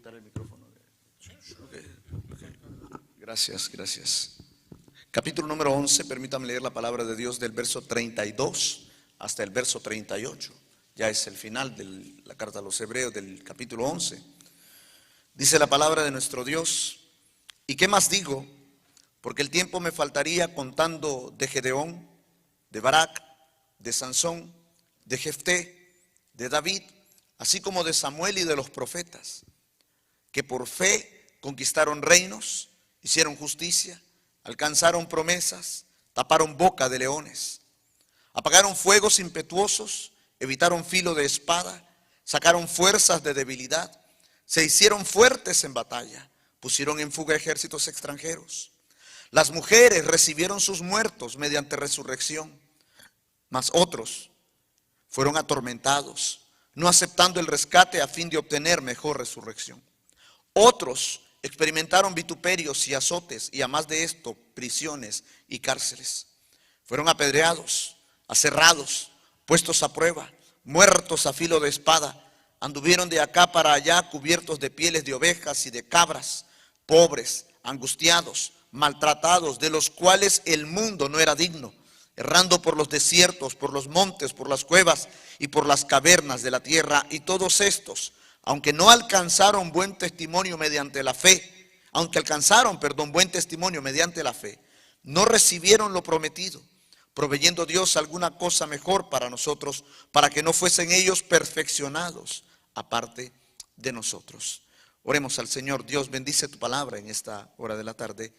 quitar el micrófono. Okay. Gracias. Capítulo número 11, permítame leer la palabra de Dios del verso 32 hasta el verso 38. Ya es el final de la carta a los Hebreos del capítulo 11. Dice la palabra de nuestro Dios: ¿y qué más digo? Porque el tiempo me faltaría contando de Gedeón, de Barak, de Sansón, de Jefté, de David, así como de Samuel y de los profetas, que por fe conquistaron reinos, hicieron justicia, alcanzaron promesas, taparon boca de leones, apagaron fuegos impetuosos, evitaron filo de espada, sacaron fuerzas de debilidad, se hicieron fuertes en batalla, pusieron en fuga ejércitos extranjeros. Las mujeres recibieron sus muertos mediante resurrección, mas otros fueron atormentados, no aceptando el rescate a fin de obtener mejor resurrección. Otros experimentaron vituperios y azotes, y a más de esto, prisiones y cárceles. Fueron apedreados, aserrados, puestos a prueba, muertos a filo de espada. Anduvieron de acá para allá cubiertos de pieles de ovejas y de cabras, pobres, angustiados, maltratados, de los cuales el mundo no era digno, errando por los desiertos, por los montes, por las cuevas y por las cavernas de la tierra. Y todos estos, aunque alcanzaron buen testimonio mediante la fe, no recibieron lo prometido, proveyendo Dios alguna cosa mejor para nosotros, para que no fuesen ellos perfeccionados aparte de nosotros. Oremos al Señor. Dios, bendice tu palabra en esta hora de la tarde,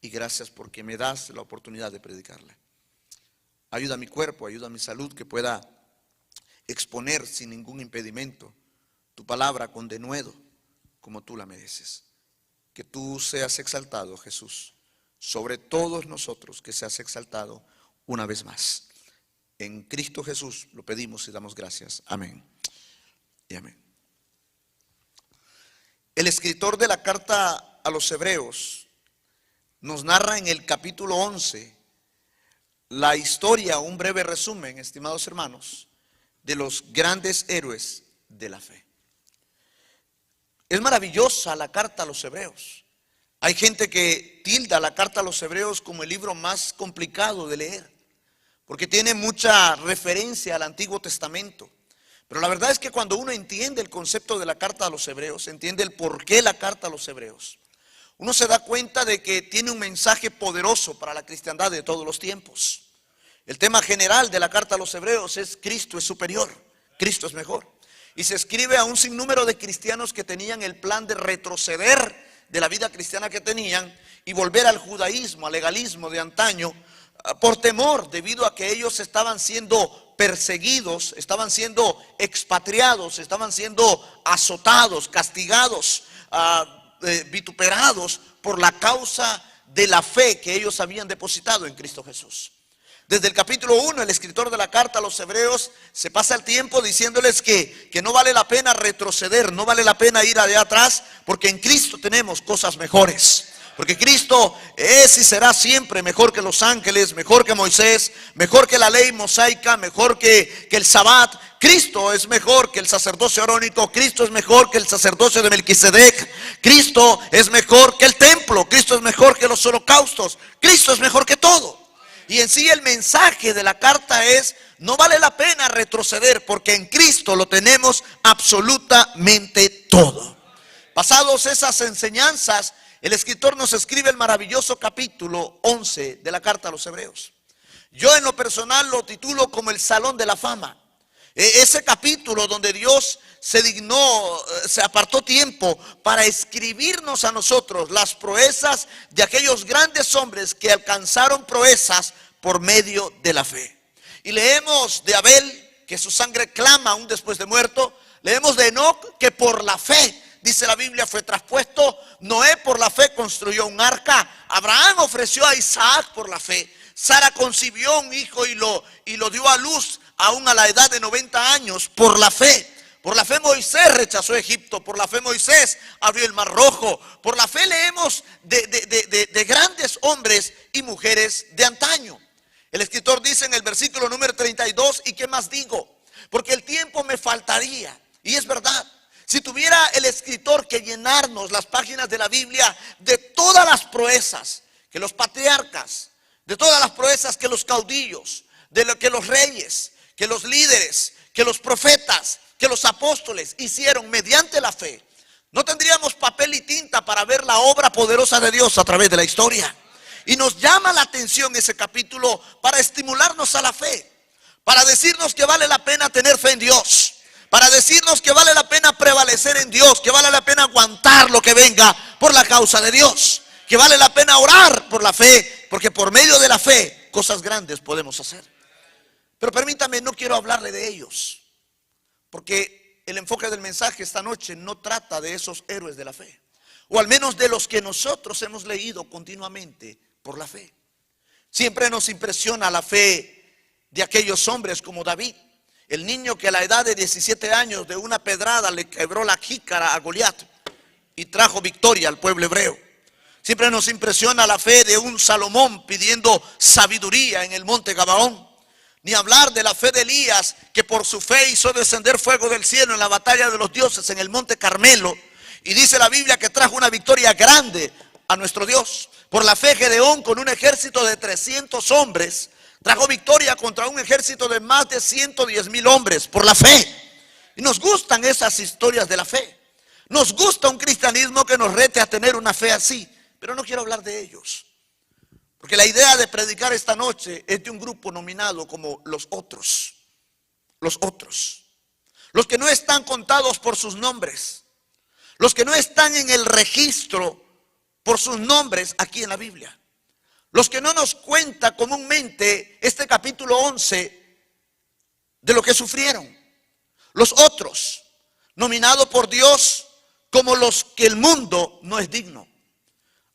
y gracias porque me das la oportunidad de predicarla. Ayuda a mi cuerpo, ayuda a mi salud, que pueda exponer sin ningún impedimento tu palabra con denuedo, como tú la mereces. Que tú seas exaltado, Jesús, sobre todos nosotros, que seas exaltado una vez más. En Cristo Jesús lo pedimos y damos gracias. Amén y amén. El escritor de la carta a los Hebreos nos narra en el capítulo 11 la historia, un breve resumen, estimados hermanos, de los grandes héroes de la fe. Es maravillosa la carta a los Hebreos. Hay gente que tilda la carta a los Hebreos como el libro más complicado de leer, porque tiene mucha referencia al Antiguo Testamento. Pero la verdad es que cuando uno entiende el concepto de la carta a los Hebreos, entiende el por qué la carta a los Hebreos, uno se da cuenta de que tiene un mensaje poderoso para la cristiandad de todos los tiempos. El tema general de la carta a los Hebreos es: Cristo es superior, Cristo es mejor. Y se escribe a un sinnúmero de cristianos que tenían el plan de retroceder de la vida cristiana que tenían y volver al judaísmo, al legalismo de antaño, por temor, debido a que ellos estaban siendo perseguidos, estaban siendo expatriados, estaban siendo azotados, castigados, vituperados por la causa de la fe que ellos habían depositado en Cristo Jesús. Desde el capítulo 1, el escritor de la carta a los Hebreos se pasa el tiempo diciéndoles que no vale la pena retroceder, no vale la pena ir allá atrás, porque en Cristo tenemos cosas mejores. Porque Cristo es y será siempre mejor que los ángeles, mejor que Moisés, mejor que la ley mosaica, mejor que el Sabbat. Cristo es mejor que el sacerdocio arónico, Cristo es mejor que el sacerdocio de Melquisedec, Cristo es mejor que el templo, Cristo es mejor que los holocaustos, Cristo es mejor que todo. Y en sí el mensaje de la carta es: no vale la pena retroceder, porque en Cristo lo tenemos absolutamente todo. Pasados esas enseñanzas, el escritor nos escribe el maravilloso capítulo 11 de la carta a los Hebreos. Yo en lo personal lo titulo como el Salón de la Fama. Ese capítulo donde Dios se dignó, se apartó tiempo para escribirnos a nosotros las proezas de aquellos grandes hombres que alcanzaron proezas por medio de la fe. Y leemos de Abel, que su sangre clama aún después de muerto. Leemos de Enoc, que por la fe, dice la Biblia, fue traspuesto. Noé por la fe construyó un arca. Abraham ofreció a Isaac por la fe. Sara concibió un hijo y lo dio a luz aún a la edad de 90 años por la fe. Por la fe Moisés rechazó Egipto, por la fe Moisés abrió el Mar Rojo. Por la fe leemos de grandes hombres y mujeres de antaño. El escritor dice en el versículo número 32: ¿y qué más digo? Porque el tiempo me faltaría. Y es verdad, Si tuviera el escritor que llenarnos las páginas de la Biblia de todas las proezas que los patriarcas, de todas las proezas que los caudillos, de lo que los reyes, que los líderes, que los profetas, que los apóstoles hicieron mediante la fe, no tendríamos papel y tinta para ver la obra poderosa de Dios a través de la historia. Y nos llama la atención ese capítulo para estimularnos a la fe, para decirnos que vale la pena tener fe en Dios, para decirnos que vale la pena prevalecer en Dios, que vale la pena aguantar lo que venga por la causa de Dios, que vale la pena orar por la fe, porque por medio de la fe cosas grandes podemos hacer. Pero permítame, no quiero hablarle de ellos, porque el enfoque del mensaje esta noche no trata de esos héroes de la fe, o al menos de los que nosotros hemos leído continuamente por la fe. Siempre nos impresiona la fe de aquellos hombres como David, el niño que a la edad de 17 años de una pedrada le quebró la jícara a Goliat y trajo victoria al pueblo hebreo. Siempre nos impresiona la fe de un Salomón pidiendo sabiduría en el monte Gabaón. Ni hablar de la fe de Elías, que por su fe hizo descender fuego del cielo en la batalla de los dioses en el monte Carmelo. Y dice la Biblia que trajo una victoria grande a nuestro Dios. Por la fe, Gedeón, con un ejército de 300 hombres, trajo victoria contra un ejército de más de 110,000 hombres. Por la fe. Y nos gustan esas historias de la fe. Nos gusta un cristianismo que nos rete a tener una fe así. Pero no quiero hablar de ellos, porque la idea de predicar esta noche es de un grupo nominado como los otros. Los otros. Los que no están contados por sus nombres. Los que no están en el registro por sus nombres aquí en la Biblia. Los que no nos cuenta comúnmente este capítulo 11 de lo que sufrieron. Los otros, nominados por Dios como los que el mundo no es digno.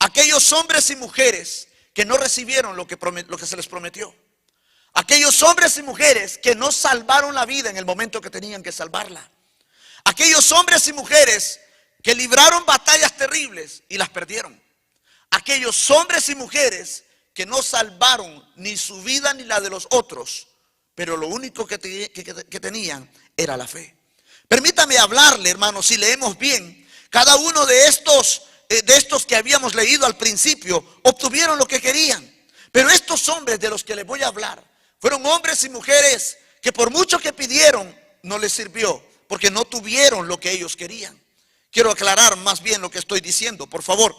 Aquellos hombres y mujeres que no recibieron lo que se les prometió. Aquellos hombres y mujeres que no salvaron la vida en el momento que tenían que salvarla. Aquellos hombres y mujeres que libraron batallas terribles y las perdieron. Aquellos hombres y mujeres que no salvaron ni su vida ni la de los otros, pero lo único que tenían era la fe. Permítame hablarle, hermanos, si leemos bien, cada uno de estos que habíamos leído al principio obtuvieron lo que querían. Pero estos hombres de los que les voy a hablar fueron hombres y mujeres que por mucho que pidieron no les sirvió, porque no tuvieron lo que ellos querían. Quiero aclarar más bien lo que estoy diciendo, por favor.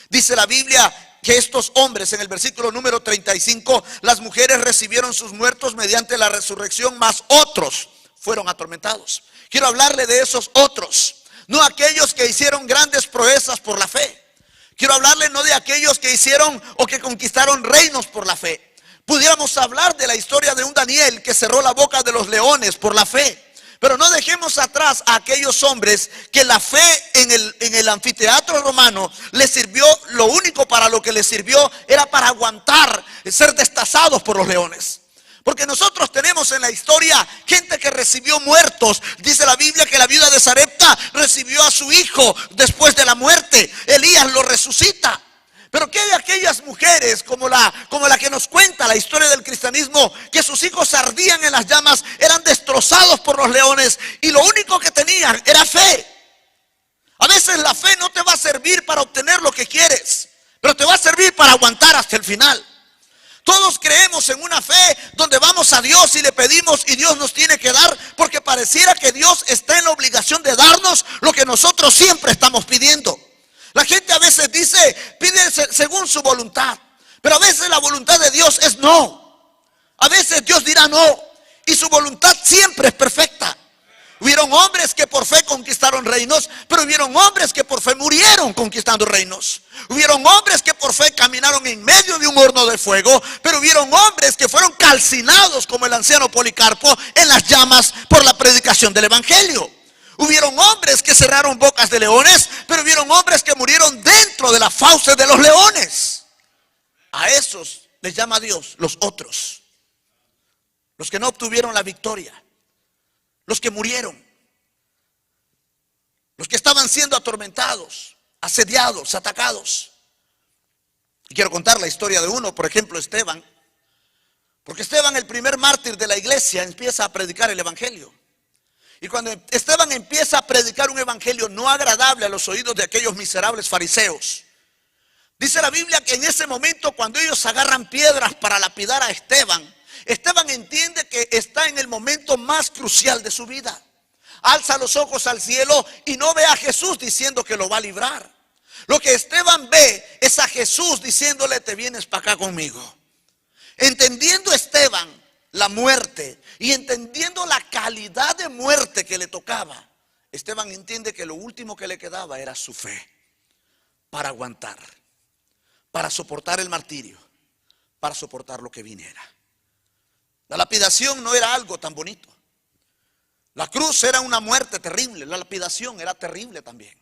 Dice la Biblia que estos hombres, en el versículo número 35, las mujeres recibieron sus muertos mediante la resurrección, mas otros fueron atormentados. Quiero hablarle de esos otros. No aquellos que hicieron grandes proezas por la fe. Quiero hablarle no de aquellos que hicieron o que conquistaron reinos por la fe. Pudiéramos hablar de la historia de un Daniel que cerró la boca de los leones por la fe. Pero no dejemos atrás a aquellos hombres que la fe en el anfiteatro romano les sirvió, lo único para lo que les sirvió era para aguantar, ser destazados por los leones. Porque nosotros tenemos en la historia gente que recibió muertos. Dice la Biblia que la viuda de Sarepta recibió a su hijo después de la muerte. Elías lo resucita. Pero ¿qué de aquellas mujeres como la que nos cuenta la historia del cristianismo, que sus hijos ardían en las llamas, eran destrozados por los leones y lo único que tenían era fe? A veces la fe no te va a servir para obtener lo que quieres, pero te va a servir para aguantar hasta el final. Todos creemos en una fe donde vamos a Dios y le pedimos y Dios nos tiene que dar, porque pareciera que Dios está en la obligación de darnos lo que nosotros siempre estamos pidiendo. La gente a veces dice, pide según su voluntad, pero a veces la voluntad de Dios es no. A veces Dios dirá no y su voluntad siempre es perfecta. Hubieron hombres que por fe conquistaron reinos, pero hubieron hombres que por fe murieron conquistando reinos. Hubieron hombres que por fe caminaron en medio de un horno de fuego, pero hubieron hombres que fueron calcinados como el anciano Policarpo en las llamas por la predicación del evangelio. Hubieron hombres que cerraron bocas de leones, pero hubieron hombres que murieron dentro de las fauces de los leones. A esos les llama Dios los otros, los que no obtuvieron la victoria. Los que murieron, los que estaban siendo atormentados, asediados, atacados. Y quiero contar la historia de uno, por ejemplo, Esteban. Porque Esteban, el primer mártir de la iglesia, empieza a predicar el evangelio. Y cuando Esteban empieza a predicar un evangelio no agradable a los oídos de aquellos miserables fariseos, dice la Biblia que en ese momento, cuando ellos agarran piedras para lapidar a Esteban, Esteban entiende que está en el momento más crucial de su vida. Alza los ojos al cielo y no ve a Jesús diciendo que lo va a librar. Lo que Esteban ve es a Jesús diciéndole: te vienes para acá conmigo. Entendiendo Esteban la muerte y entendiendo la calidad de muerte que le tocaba, Esteban entiende que lo último que le quedaba era su fe para aguantar, para soportar el martirio, para soportar lo que viniera. La lapidación no era algo tan bonito. La cruz era una muerte terrible. La lapidación era terrible también.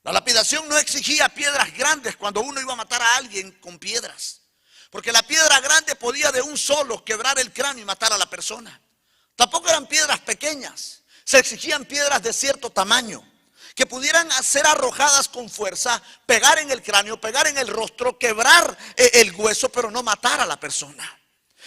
La lapidación no exigía piedras grandes cuando uno iba a matar a alguien con piedras, porque la piedra grande podía de un solo quebrar el cráneo y matar a la persona. Tampoco eran piedras pequeñas. Se exigían piedras de cierto tamaño que pudieran ser arrojadas con fuerza, pegar en el cráneo, pegar en el rostro, quebrar el hueso, pero no matar a la persona.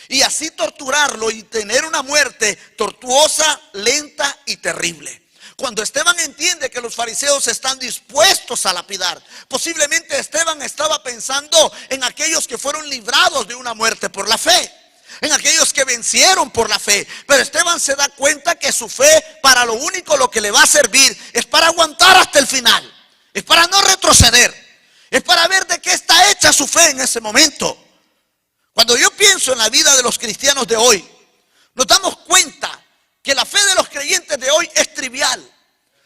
Y así torturarlo y tener una muerte tortuosa, lenta y terrible. Cuando Esteban entiende que los fariseos están dispuestos a lapidar, posiblemente Esteban estaba pensando en aquellos que fueron librados de una muerte por la fe, en aquellos que vencieron por la fe. Pero Esteban se da cuenta que su fe, para lo único lo que le va a servir es para aguantar hasta el final, es para no retroceder, es para ver de qué está hecha su fe en ese momento. Cuando yo pienso en la vida de los cristianos de hoy, nos damos cuenta que la fe de los creyentes de hoy es trivial.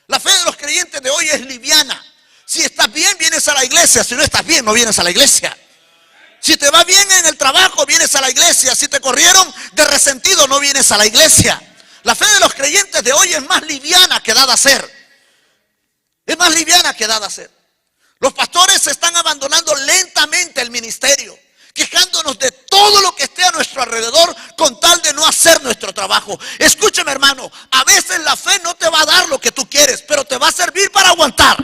La fe de los creyentes de hoy es liviana. Si estás bien, vienes a la iglesia. Si no estás bien, no vienes a la iglesia. Si te va bien en el trabajo, vienes a la iglesia. Si te corrieron de resentido, no vienes a la iglesia. La fe de los creyentes de hoy es más liviana que dada a ser. Es más liviana que dada a ser. Los pastores están abandonando lentamente el ministerio, quejándonos de todo lo que esté a nuestro alrededor con tal de no hacer nuestro trabajo. Escúcheme, hermano, a veces la fe no te va a dar lo que tú quieres, pero te va a servir para aguantar,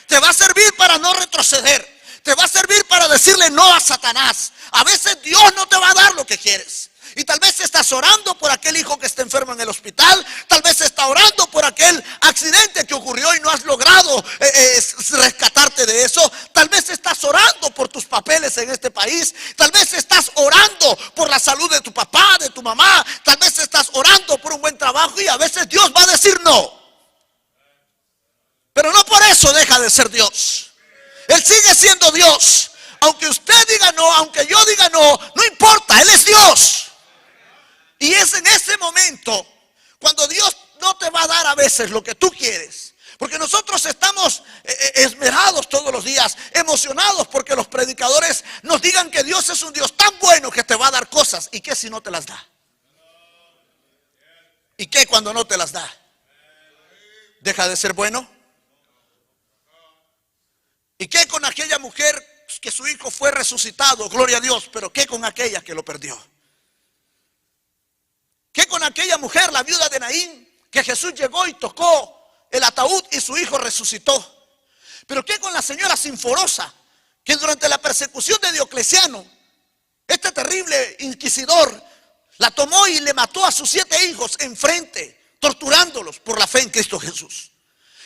te va a servir para no retroceder, te va a servir para decirle no a Satanás. A veces Dios no te va a dar lo que quieres. Y tal vez estás orando por aquel hijo que está enfermo en el hospital. Tal vez estás orando por aquel accidente que ocurrió y no has logrado rescatarte de eso. Tal vez estás orando por tus papeles en este país. Tal vez estás orando por la salud de tu papá, de tu mamá. Tal vez estás orando por un buen trabajo y a veces Dios va a decir no. Pero no por eso deja de ser Dios. Él sigue siendo Dios. Aunque usted diga no, aunque yo diga no, no importa, Él es Dios. Y es en ese momento cuando Dios no te va a dar a veces lo que tú quieres. Porque nosotros estamos esmerados todos los días, emocionados porque los predicadores nos digan que Dios es un Dios tan bueno que te va a dar cosas. ¿Y qué si no te las da? ¿Y qué cuando no te las da? ¿Deja de ser bueno? ¿Y qué con aquella mujer que su hijo fue resucitado? Gloria a Dios. Pero ¿qué con aquella que lo perdió? ¿Qué con aquella mujer, la viuda de Naín, que Jesús llegó y tocó el ataúd y su hijo resucitó? Pero ¿qué con la señora Sinforosa, que durante la persecución de Diocleciano, este terrible inquisidor, la tomó y le mató a sus 7 hijos enfrente, torturándolos por la fe en Cristo Jesús?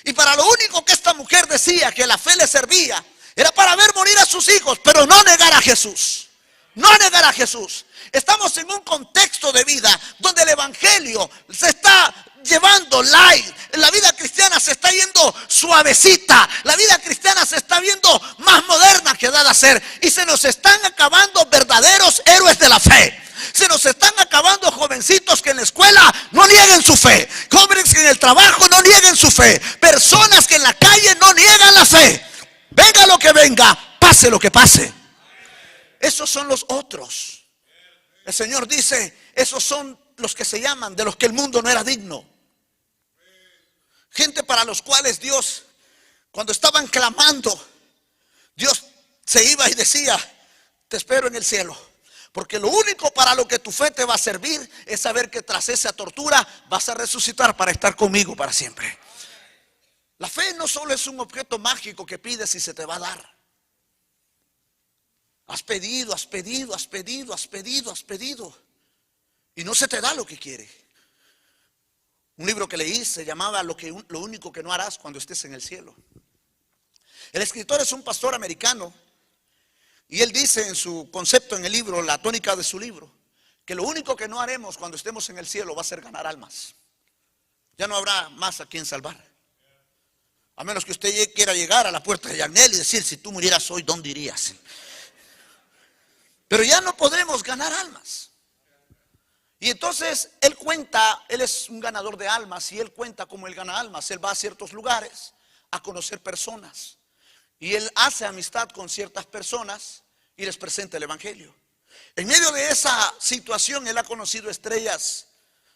Y para lo único que esta mujer decía que la fe le servía era para ver morir a sus hijos, pero no negar a Jesús. No negar a Jesús. Estamos en un contexto de vida donde el evangelio se está llevando light. La vida cristiana se está yendo suavecita. La vida cristiana se está viendo más moderna que dada a ser. Y se nos están acabando verdaderos héroes de la fe. Se nos están acabando jovencitos que en la escuela no nieguen su fe, jóvenes que en el trabajo no nieguen su fe, personas que en la calle no niegan la fe. Venga lo que venga, pase lo que pase. Esos son los otros. El Señor dice, esos son los que se llaman, de los que el mundo no era digno. Gente para los cuales Dios, cuando estaban clamando, Dios se iba y decía, te espero en el cielo. Porque lo único para lo que tu fe te va a servir es saber que tras esa tortura vas a resucitar para estar conmigo para siempre. La fe no solo es un objeto mágico que pides y se te va a dar. Has pedido, has pedido, has pedido, has pedido, has pedido. Y no se te da lo que quiere. Un libro que leí se llamaba Lo único que no harás cuando estés en el cielo. El escritor es un pastor americano y él dice en su concepto en el libro, la tónica de su libro, que lo único que no haremos cuando estemos en el cielo va a ser ganar almas. Ya no habrá más a quien salvar. A menos que usted quiera llegar a la puerta de Yarnell y decir, si tú murieras hoy, ¿dónde irías? Pero ya no podremos ganar almas. Y entonces él cuenta, él es un ganador de almas y él cuenta cómo él gana almas. Él va a ciertos lugares a conocer personas y él hace amistad con ciertas personas y les presenta el evangelio. En medio de esa situación él ha conocido estrellas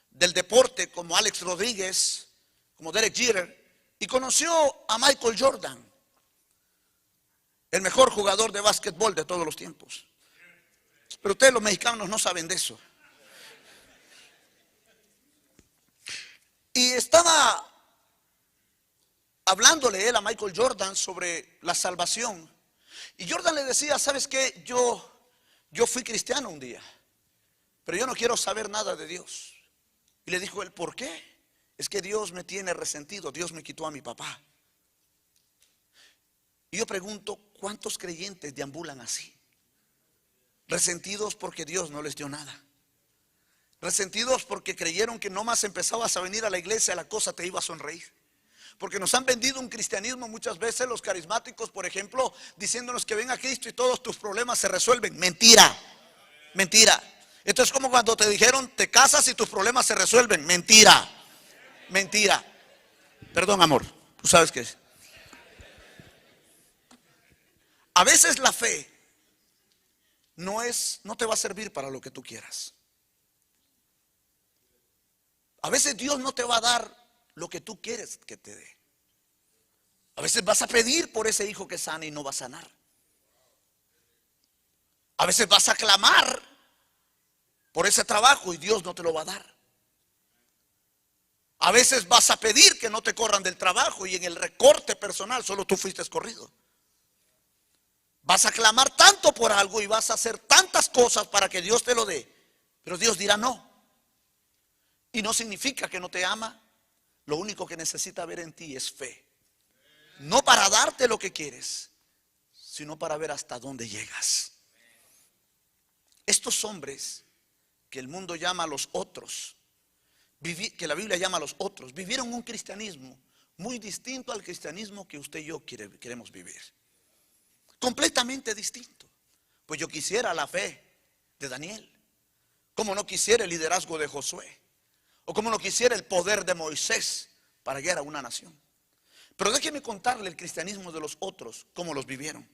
del deporte como Alex Rodríguez, como Derek Jeter, y conoció a Michael Jordan, el mejor jugador de básquetbol de todos los tiempos. Pero ustedes los mexicanos no saben de eso. Y estaba hablándole él a Michael Jordan sobre la salvación. Y Jordan le decía, ¿sabes qué? Yo fui cristiano un día, pero yo no quiero saber nada de Dios. Y le dijo él, ¿por qué? Es que Dios me tiene resentido, Dios me quitó a mi papá. Y yo pregunto, ¿cuántos creyentes deambulan así? Resentidos porque Dios no les dio nada. Resentidos porque creyeron que no más empezabas a venir a la iglesia, la cosa te iba a sonreír. Porque nos han vendido un cristianismo muchas veces los carismáticos, por ejemplo, diciéndonos que ven a Cristo y todos tus problemas se resuelven. Mentira, mentira. Esto es como cuando te dijeron, te casas y tus problemas se resuelven. Mentira, mentira. Perdón, amor, tú sabes qué es. A veces la fe no te va a servir para lo que tú quieras. A veces Dios no te va a dar lo que tú quieres que te dé. A veces vas a pedir por ese hijo que sane y no va a sanar. A veces vas a clamar por ese trabajo y Dios no te lo va a dar. A veces vas a pedir que no te corran del trabajo y en el recorte personal solo tú fuiste escorrido. Vas a clamar tanto por algo y vas a hacer tantas cosas para que Dios te lo dé, pero Dios dirá no. Y no significa que no te ama. Lo único que necesita ver en ti es fe. No para darte lo que quieres, sino para ver hasta dónde llegas. Estos hombres que el mundo llama los otros, que la Biblia llama los otros, vivieron un cristianismo muy distinto al cristianismo que usted y yo queremos vivir. Completamente distinto. Pues yo quisiera la fe de Daniel, como no quisiera el liderazgo de Josué, o como no quisiera el poder de Moisés para guiar a una nación. Pero déjeme contarle el cristianismo de los otros, cómo los vivieron.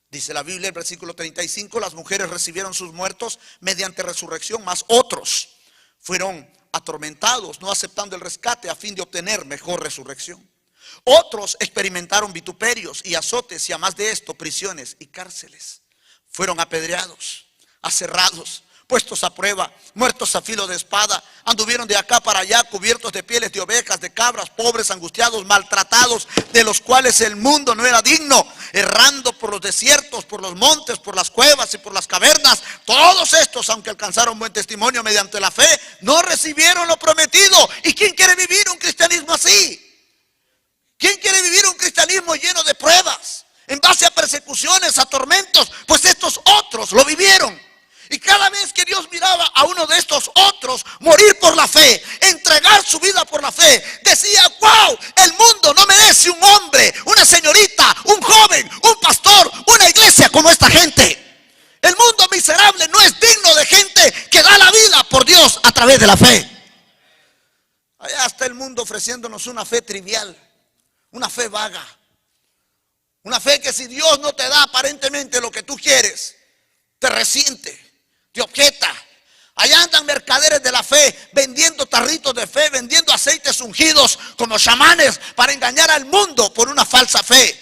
Dice la Biblia, el versículo 35, las mujeres recibieron sus muertos mediante resurrección, mas otros fueron atormentados, no aceptando el rescate a fin de obtener mejor resurrección. Otros experimentaron vituperios y azotes y a más de esto prisiones y cárceles. Fueron apedreados, aserrados, puestos a prueba, muertos a filo de espada, anduvieron de acá para allá cubiertos de pieles de ovejas, de cabras, pobres, angustiados, maltratados, de los cuales el mundo no era digno, errando por los desiertos, por los montes, por las cuevas y por las cavernas. Todos estos, aunque alcanzaron buen testimonio mediante la fe, no recibieron lo prometido. ¿Y quién quiere vivir un cristianismo así? ¿Quién quiere vivir un cristianismo lleno de pruebas, en base a persecuciones, a tormentos? Pues estos otros lo vivieron. Y cada vez que Dios miraba a uno de estos otros morir por la fe, entregar su vida por la fe, decía, wow, el mundo no merece un hombre, una señorita, un joven, un pastor, una iglesia como esta gente. El mundo miserable no es digno de gente que da la vida por Dios a través de la fe. Allá está el mundo ofreciéndonos una fe trivial, una fe vaga, una fe que si Dios no te da aparentemente lo que tú quieres, te resiente, te objeta. Allá andan mercaderes de la fe vendiendo tarritos de fe, vendiendo aceites ungidos como chamanes para engañar al mundo por una falsa fe.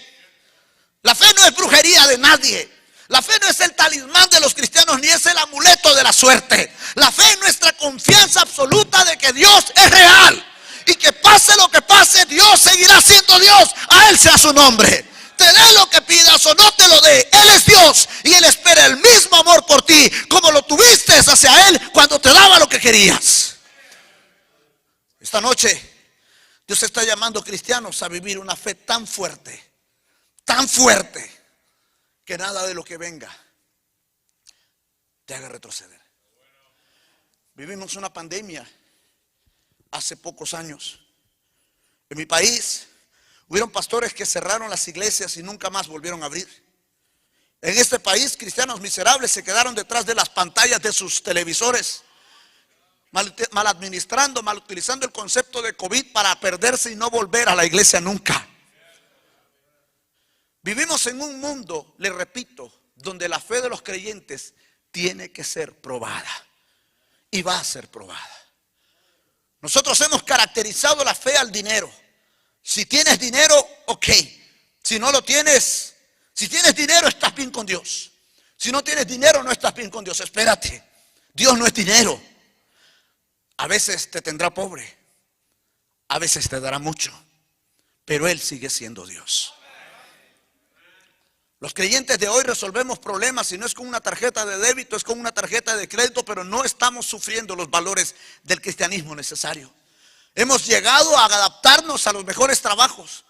La fe no es brujería de nadie. La fe no es el talismán de los cristianos ni es el amuleto de la suerte. La fe es nuestra confianza absoluta de que Dios es real y que pase lo que pase, Dios seguirá siendo Dios. A Él sea su nombre. Te dé lo que pidas o no te lo dé, Él es Dios y Él espera el mismo amor por ti como lo tuviste hacia Él cuando te daba lo que querías. Esta noche Dios está llamando a cristianos a vivir una fe tan fuerte, que nada de lo que venga te haga retroceder. Vivimos una pandemia hace pocos años. En mi país hubieron pastores que cerraron las iglesias y nunca más volvieron a abrir. En este país, cristianos miserables se quedaron detrás de las pantallas de sus televisores, mal administrando, mal utilizando el concepto de COVID para perderse y no volver a la iglesia nunca. Vivimos en un mundo, le repito, donde la fe de los creyentes tiene que ser probada y va a ser probada. Nosotros hemos caracterizado la fe al dinero. Si tienes dinero, ok. Si no lo tienes, si tienes dinero, estás bien con Dios. Si no tienes dinero, no estás bien con Dios. Espérate, Dios no es dinero. A veces te tendrá pobre, a veces te dará mucho, pero Él sigue siendo Dios. Los creyentes de hoy resolvemos problemas, y no es con una tarjeta de débito, es con una tarjeta de crédito, pero no estamos sufriendo los valores del cristianismo necesario. Hemos llegado a adaptarnos a los mejores trabajos,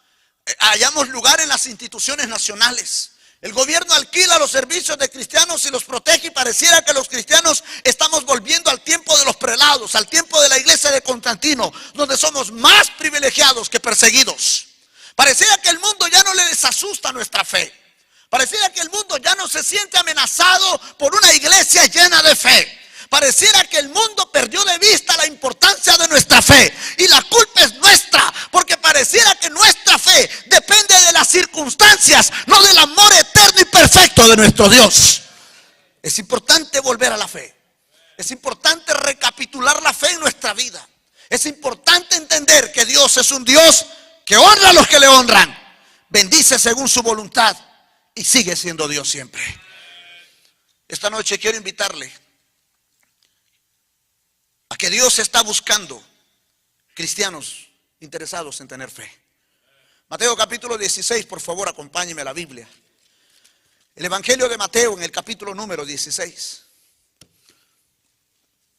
hallamos lugar en las instituciones nacionales. El gobierno alquila los servicios de cristianos y los protege, y pareciera que los cristianos estamos volviendo al tiempo de los prelados, al tiempo de la iglesia de Constantino, donde somos más privilegiados que perseguidos. Pareciera que el mundo ya no les asusta nuestra fe. Pareciera que el mundo ya no se siente amenazado por una iglesia llena de fe. Pareciera que el mundo perdió de vista la importancia de nuestra fe, y la culpa es nuestra, porque pareciera que nuestra fe depende de las circunstancias, no del amor eterno y perfecto de nuestro Dios. Es importante volver a la fe. Es importante recapitular la fe en nuestra vida. Es importante entender que Dios es un Dios que honra a los que le honran, bendice según su voluntad y sigue siendo Dios siempre. Esta noche quiero invitarle a que Dios está buscando cristianos interesados en tener fe. Mateo capítulo 16, por favor, acompáñeme a la Biblia. El Evangelio de Mateo en el capítulo número 16.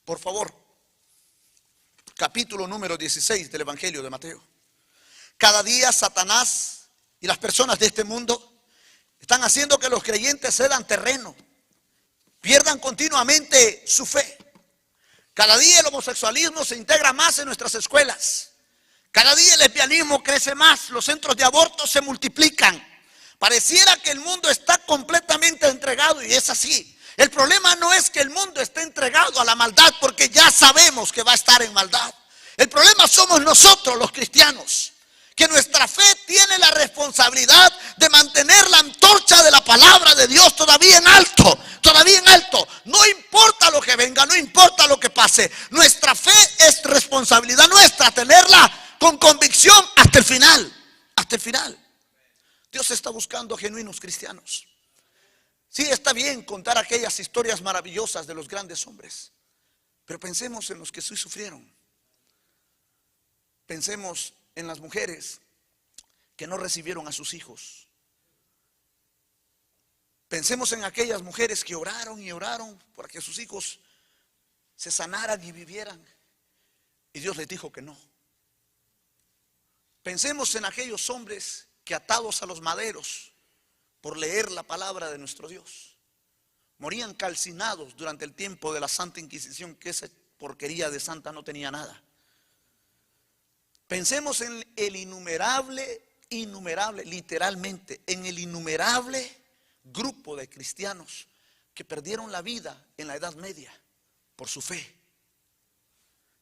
Por favor, capítulo número 16 del Evangelio de Mateo. Cada día Satanás y las personas de este mundo están haciendo que los creyentes cedan terreno, pierdan continuamente su fe. Cada día el homosexualismo se integra más en nuestras escuelas. Cada día el lesbianismo crece más, los centros de aborto se multiplican. Pareciera que el mundo está completamente entregado, y es así. El problema no es que el mundo esté entregado a la maldad, porque ya sabemos que va a estar en maldad. El problema somos nosotros, los cristianos, que nuestra fe tiene la responsabilidad de mantener la antorcha de la palabra de Dios todavía en alto, todavía en alto. No importa lo que venga, no importa lo que pase. Nuestra fe es responsabilidad nuestra, tenerla con convicción hasta el final, hasta el final. Dios está buscando genuinos cristianos. Sí, está bien contar aquellas historias maravillosas de los grandes hombres, pero pensemos en los que sí sufrieron. Pensemos en las mujeres que no recibieron a sus hijos. Pensemos en aquellas mujeres que oraron y oraron para que sus hijos se sanaran y vivieran, y Dios les dijo que no. Pensemos en aquellos hombres que, atados a los maderos por leer la palabra de nuestro Dios, morían calcinados durante el tiempo de la Santa Inquisición, que esa porquería de santa no tenía nada. Pensemos en el innumerable, literalmente, en el innumerable grupo de cristianos que perdieron la vida en la Edad Media por su fe.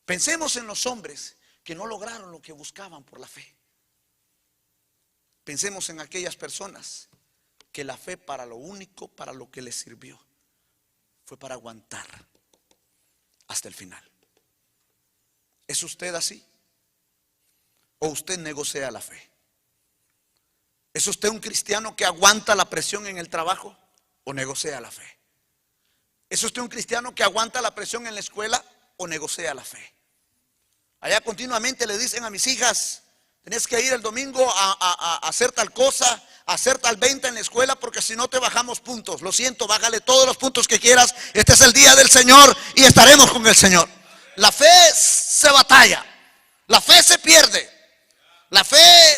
Pensemos en los hombres que no lograron lo que buscaban por la fe. Pensemos en aquellas personas que la fe, para lo único, para lo que les sirvió, fue para aguantar hasta el final. ¿Es usted así? ¿O usted negocia la fe? ¿Es usted un cristiano que aguanta la presión en el trabajo o negocia la fe? ¿Es usted un cristiano que aguanta la presión en la escuela o negocia la fe? Allá continuamente le dicen a mis hijas: tenés que ir el domingo a hacer tal cosa, a hacer tal venta en la escuela, porque si no te bajamos puntos. Lo siento, bájale todos los puntos que quieras. Este es el día del Señor y estaremos con el Señor. La fe se batalla, la fe se pierde. La fe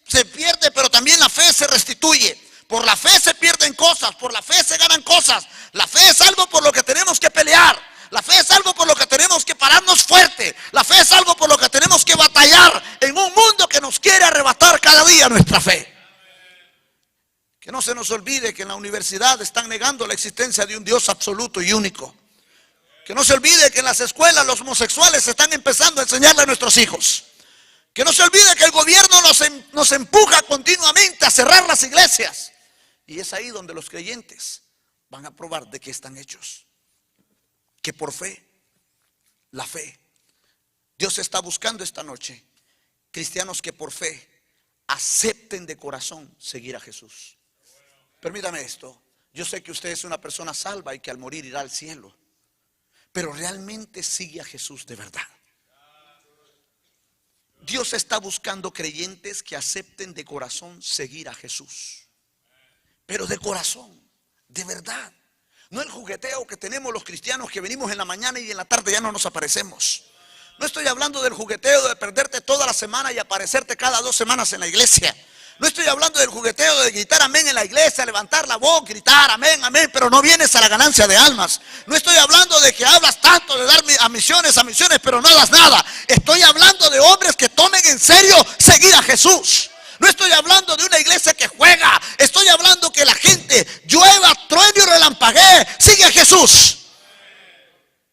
se pierde, pero también la fe se restituye. Por la fe se pierden cosas, por la fe se ganan cosas. La fe es algo por lo que tenemos que pelear. La fe es algo por lo que tenemos que pararnos fuerte. La fe es algo por lo que tenemos que batallar en un mundo que nos quiere arrebatar cada día nuestra fe. Que no se nos olvide que en la universidad están negando la existencia de un Dios absoluto y único. Que no se olvide que en las escuelas los homosexuales están empezando a enseñarle a nuestros hijos. Que no se olvide que el gobierno nos empuja continuamente a cerrar las iglesias. Y es ahí donde los creyentes van a probar de qué están hechos. Que por fe, la fe, Dios está buscando esta noche cristianos que por fe acepten de corazón seguir a Jesús. Permítame esto. Yo sé que usted es una persona salva y que al morir irá al cielo. Pero realmente sigue a Jesús de verdad. Dios está buscando creyentes que acepten de corazón seguir a Jesús. Pero de corazón, de verdad. No el jugueteo que tenemos los cristianos que venimos en la mañana y en la tarde ya no nos aparecemos. No estoy hablando del jugueteo de perderte toda la semana y aparecerte cada 2 semanas en la iglesia. No estoy hablando del jugueteo de gritar amén en la iglesia, levantar la voz, gritar amén, amén, pero no vienes a la ganancia de almas. No estoy hablando de que hablas tanto de dar a misiones, pero no das nada. Estoy hablando de hombres que tomen en serio seguir a Jesús. No estoy hablando de una iglesia que juega. Estoy hablando que la gente llueva, truene y relampaguee, sigue a Jesús.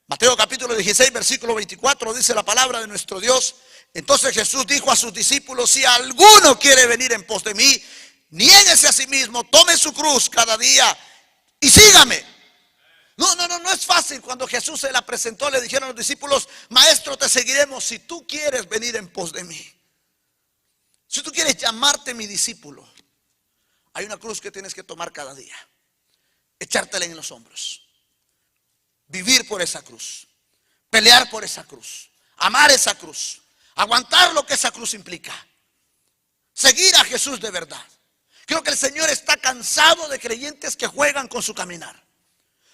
Mateo capítulo 16, versículo 24 dice la palabra de nuestro Dios. Entonces Jesús dijo a sus discípulos: si alguno quiere venir en pos de mí, niéguese a sí mismo, tome su cruz cada día y sígame. No es fácil. Cuando Jesús se la presentó, le dijeron a los discípulos: maestro, te seguiremos si tú quieres venir en pos de mí. Si tú quieres llamarte mi discípulo, hay una cruz que tienes que tomar cada día, echártela en los hombros, vivir por esa cruz, pelear por esa cruz, amar esa cruz, aguantar lo que esa cruz implica, seguir a Jesús de verdad. Creo que el Señor está cansado de creyentes que juegan con su caminar.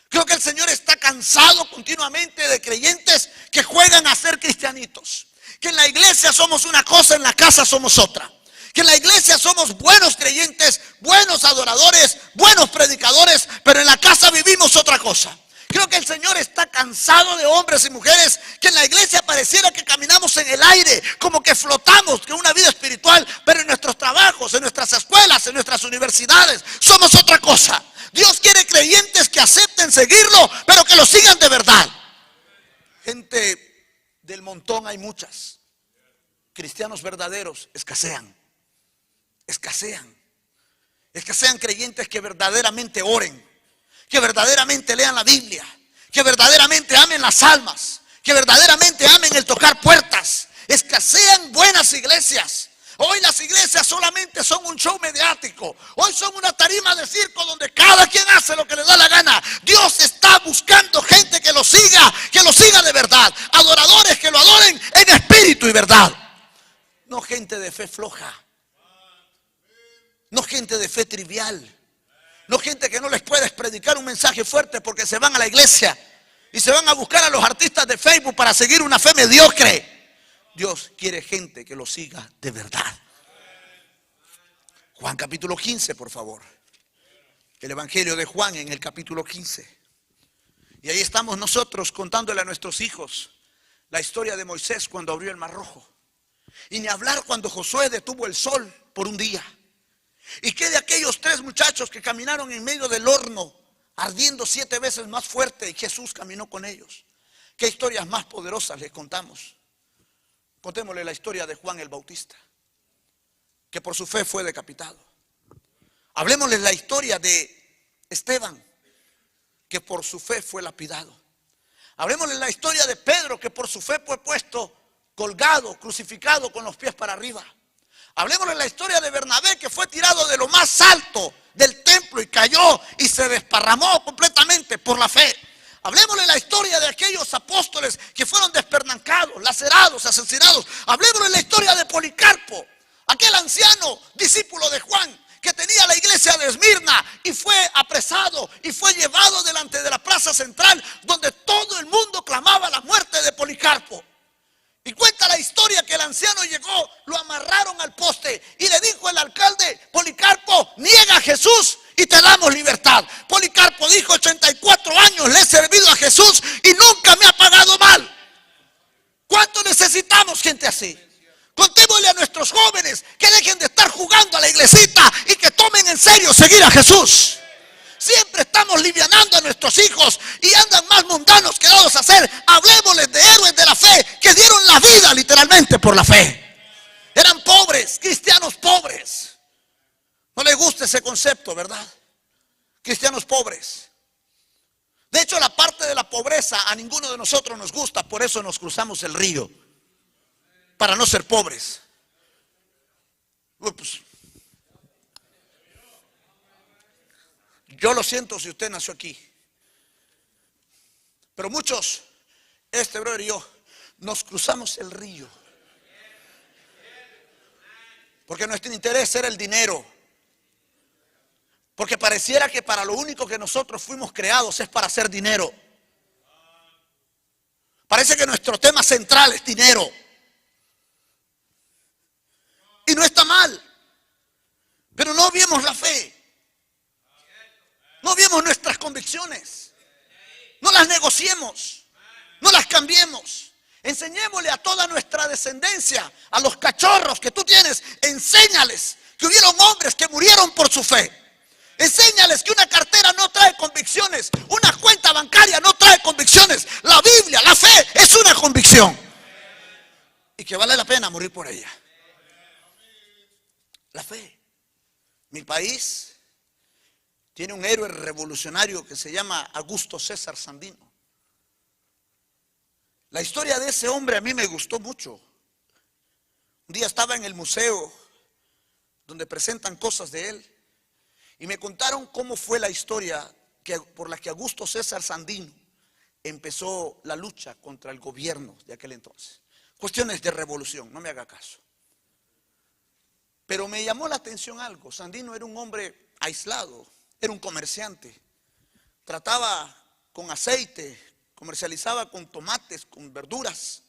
Creo que el Señor está cansado continuamente de creyentes que juegan a ser cristianitos. Que en la iglesia somos una cosa, en la casa somos otra. Que en la iglesia somos buenos creyentes, buenos adoradores, buenos predicadores, pero en la casa vivimos otra cosa. Creo que el Señor está cansado de hombres y mujeres que en la iglesia pareciera que caminamos en el aire, como que flotamos, que una vida espiritual, pero en nuestros trabajos, en nuestras escuelas, en nuestras universidades, somos otra cosa. Dios quiere creyentes que acepten seguirlo, pero que lo sigan de verdad. Gente del montón hay muchas. Cristianos verdaderos escasean. Escasean creyentes que verdaderamente oren, que verdaderamente lean la Biblia, que verdaderamente amen las almas, que verdaderamente amen el tocar puertas. Escasean buenas iglesias. Hoy las iglesias solamente son un show mediático. Hoy son una tarima de circo donde cada quien hace lo que le da la gana. Dios está buscando gente que lo siga de verdad. Adoradores que lo adoren en espíritu y verdad. No gente de fe floja. No gente de fe trivial. No gente que no les puedes predicar un mensaje fuerte porque se van a la iglesia y se van a buscar a los artistas de Facebook para seguir una fe mediocre. Dios quiere gente que lo siga de verdad. Juan capítulo 15, por favor. El evangelio de Juan en el capítulo 15. Y ahí estamos nosotros contándole a nuestros hijos la historia de Moisés cuando abrió el mar rojo. Y ni hablar cuando Josué detuvo el sol por un día. Y que de aquellos 3 muchachos que caminaron en medio del horno, ardiendo 7 veces más fuerte, y Jesús caminó con ellos. ¿Qué historias más poderosas les contamos? Contémosle la historia de Juan el Bautista, que por su fe fue decapitado. Hablemosle la historia de Esteban, que por su fe fue lapidado. Hablemosle la historia de Pedro, que por su fe fue puesto colgado, crucificado con los pies para arriba. Hablemosle la historia de Bernabé, que fue tirado de lo más alto del templo y cayó y se desparramó completamente por la fe. Hablemosle la historia de aquellos apóstoles que fueron despernancados, lacerados, asesinados. Hablemosle la historia de Policarpo, aquel anciano discípulo de Juan que tenía la iglesia de Esmirna y fue apresado y fue llevado delante de la plaza central donde todo el mundo clamaba la muerte de Policarpo. Y cuenta la historia que el anciano llegó, lo amarraron al poste y le dijo el alcalde: Policarpo, niega a Jesús y te damos libertad. Policarpo dijo: 84 años le he servido a Jesús y nunca me ha pagado mal. ¿Cuánto necesitamos gente así? Contémosle a nuestros jóvenes que dejen de estar jugando a la iglesita y que tomen en serio seguir a Jesús. Siempre estamos livianando a nuestros hijos y andan más mundanos que dados a hacer. Hablemosles de héroes de la fe que dieron la vida literalmente por la fe. Eran pobres, cristianos pobres. No les gusta ese concepto, ¿verdad? Cristianos pobres. De hecho, la parte de la pobreza a ninguno de nosotros nos gusta. Por eso nos cruzamos el río, para no ser pobres. Ups. Yo lo siento si usted nació aquí, pero muchos, este brother y yo, nos cruzamos el río porque nuestro interés era el dinero, porque pareciera que para lo único que nosotros fuimos creados es para hacer dinero. Parece que nuestro tema central es dinero, y no está mal, pero no vimos la fe. No vemos nuestras convicciones. No las negociemos. No las cambiemos. Enseñémosle a toda nuestra descendencia, a los cachorros que tú tienes, enséñales que hubieron hombres que murieron por su fe. Enséñales que una cartera no trae convicciones, una cuenta bancaria no trae convicciones. La Biblia, la fe es una convicción y que vale la pena morir por ella. La fe. Mi país tiene un héroe revolucionario que se llama Augusto César Sandino. La historia de ese hombre a mí me gustó mucho. Un día estaba en el museo donde presentan cosas de él y me contaron cómo fue la historia por la que Augusto César Sandino empezó la lucha contra el gobierno de aquel entonces. Cuestiones de revolución, no me haga caso. Pero me llamó la atención algo. Sandino era un hombre aislado. Era un comerciante, trataba con aceite, comercializaba con tomates, con verduras.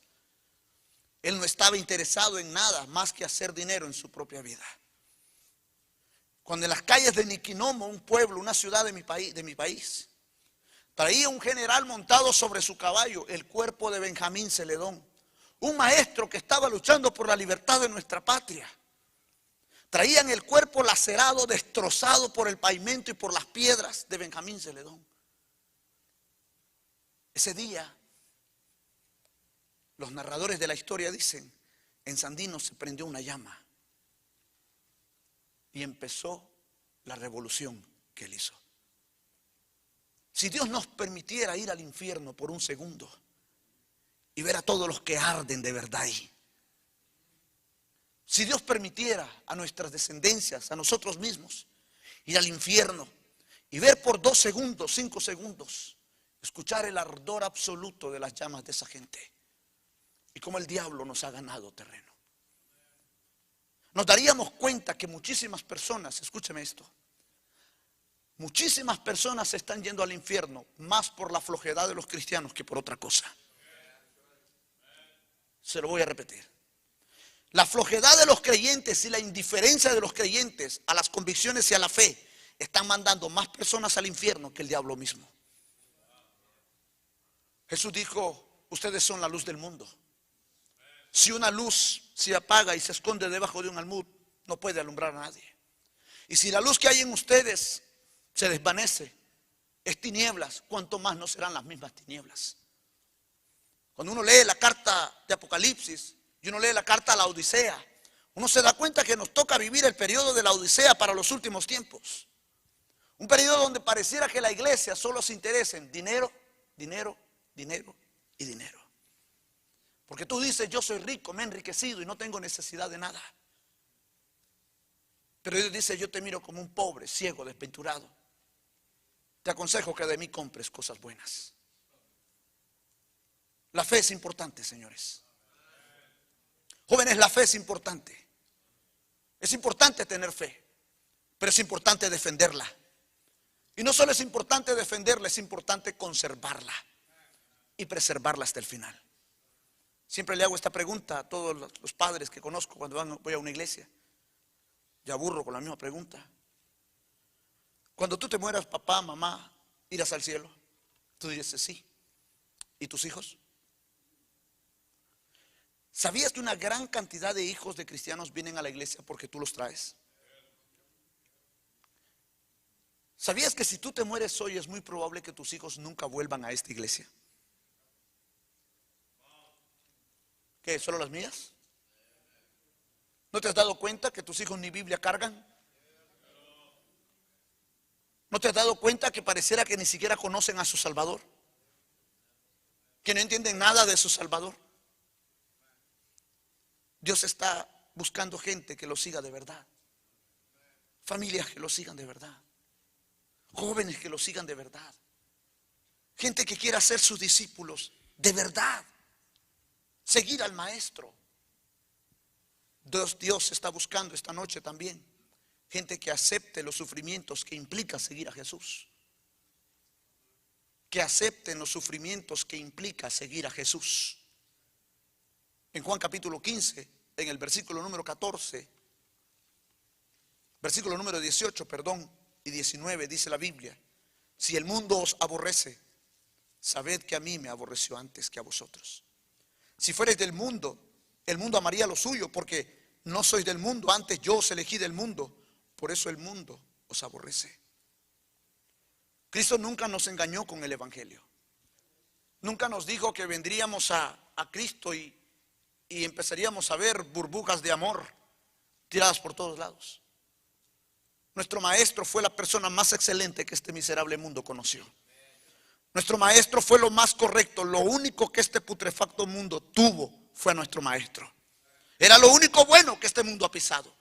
Él no estaba interesado en nada más que hacer dinero en su propia vida. Cuando en las calles de Niquinomo, un pueblo, una ciudad de mi país, traía un general montado sobre su caballo el cuerpo de Benjamín Celedón, un maestro que estaba luchando por la libertad de nuestra patria. Traían el cuerpo lacerado, destrozado por el pavimento y por las piedras de Benjamín Celedón. Ese día, los narradores de la historia dicen, en Sandino se prendió una llama y empezó la revolución que él hizo. Si Dios nos permitiera ir al infierno por un segundo y ver a todos los que arden de verdad ahí. Si Dios permitiera a nuestras descendencias, a nosotros mismos, ir al infierno y ver por 2 segundos, 5 segundos, escuchar el ardor absoluto de las llamas de esa gente y cómo el diablo nos ha ganado terreno, nos daríamos cuenta que muchísimas personas, escúcheme esto, muchísimas personas se están yendo al infierno más por la flojedad de los cristianos que por otra cosa. Se lo voy a repetir. La flojedad de los creyentes y la indiferencia de los creyentes a las convicciones y a la fe están mandando más personas al infierno que el diablo mismo. Jesús dijo, ustedes son la luz del mundo. Si una luz se apaga y se esconde debajo de un almud, no puede alumbrar a nadie. Y si la luz que hay en ustedes se desvanece, es tinieblas, cuanto más no serán las mismas tinieblas. Cuando uno lee la carta de Apocalipsis y uno lee la carta a la Odisea, uno se da cuenta que nos toca vivir el periodo de la Odisea para los últimos tiempos. Un periodo donde pareciera que la iglesia solo se interesa en dinero, dinero, dinero y dinero. Porque tú dices, yo soy rico, me he enriquecido y no tengo necesidad de nada. Pero Dios dice, yo te miro como un pobre, ciego, desventurado. Te aconsejo que de mí compres cosas buenas. La fe es importante, señores. Jóvenes, la fe es importante. Es importante tener fe, pero es importante defenderla. Y no solo es importante defenderla, es importante conservarla y preservarla hasta el final. Siempre le hago esta pregunta a todos los padres que conozco cuando voy a una iglesia. Ya aburro con la misma pregunta. Cuando tú te mueras, papá, mamá, ¿irás al cielo? Tú dices sí. ¿Y tus hijos? ¿Sabías que una gran cantidad de hijos de cristianos vienen a la iglesia porque tú los traes? ¿Sabías que si tú te mueres hoy es muy probable que tus hijos nunca vuelvan a esta iglesia? ¿Qué? ¿Solo las mías? ¿No te has dado cuenta que tus hijos ni Biblia cargan? ¿No te has dado cuenta que pareciera que ni siquiera conocen a su Salvador? Que no entienden nada de su Salvador. Dios está buscando gente que lo siga de verdad. Familias que lo sigan de verdad. Jóvenes que lo sigan de verdad. Gente que quiera ser sus discípulos de verdad. Seguir al Maestro. Dios está buscando esta noche también gente que acepte los sufrimientos que implica seguir a Jesús. Que acepten los sufrimientos que implica seguir a Jesús. En Juan capítulo 15, en el versículo número 14, versículo número 18, perdón, y 19, dice la Biblia: si el mundo os aborrece, sabed que a mí me aborreció antes que a vosotros. Si fuereis del mundo, el mundo amaría lo suyo, porque no sois del mundo, antes yo os elegí del mundo, por eso el mundo os aborrece. Cristo nunca nos engañó con el evangelio. Nunca nos dijo que vendríamos a Cristo y empezaríamos a ver burbujas de amor tiradas por todos lados. Nuestro maestro fue la persona más excelente que este miserable mundo conoció. Nuestro maestro fue lo más correcto. Lo único que este putrefacto mundo tuvo fue a nuestro maestro. Era lo único bueno que este mundo ha pisado.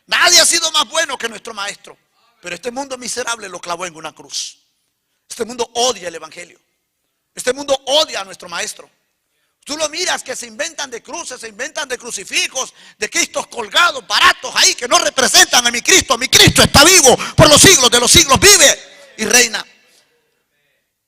Nadie ha sido más bueno que nuestro maestro. Pero este mundo miserable lo clavó en una cruz. Este mundo odia el evangelio. Este mundo odia a nuestro maestro. Tú lo miras que se inventan de cruces, se inventan de crucifijos, de Cristos colgados, baratos ahí, que no representan a mi Cristo. Mi Cristo está vivo por los siglos de los siglos, vive y reina.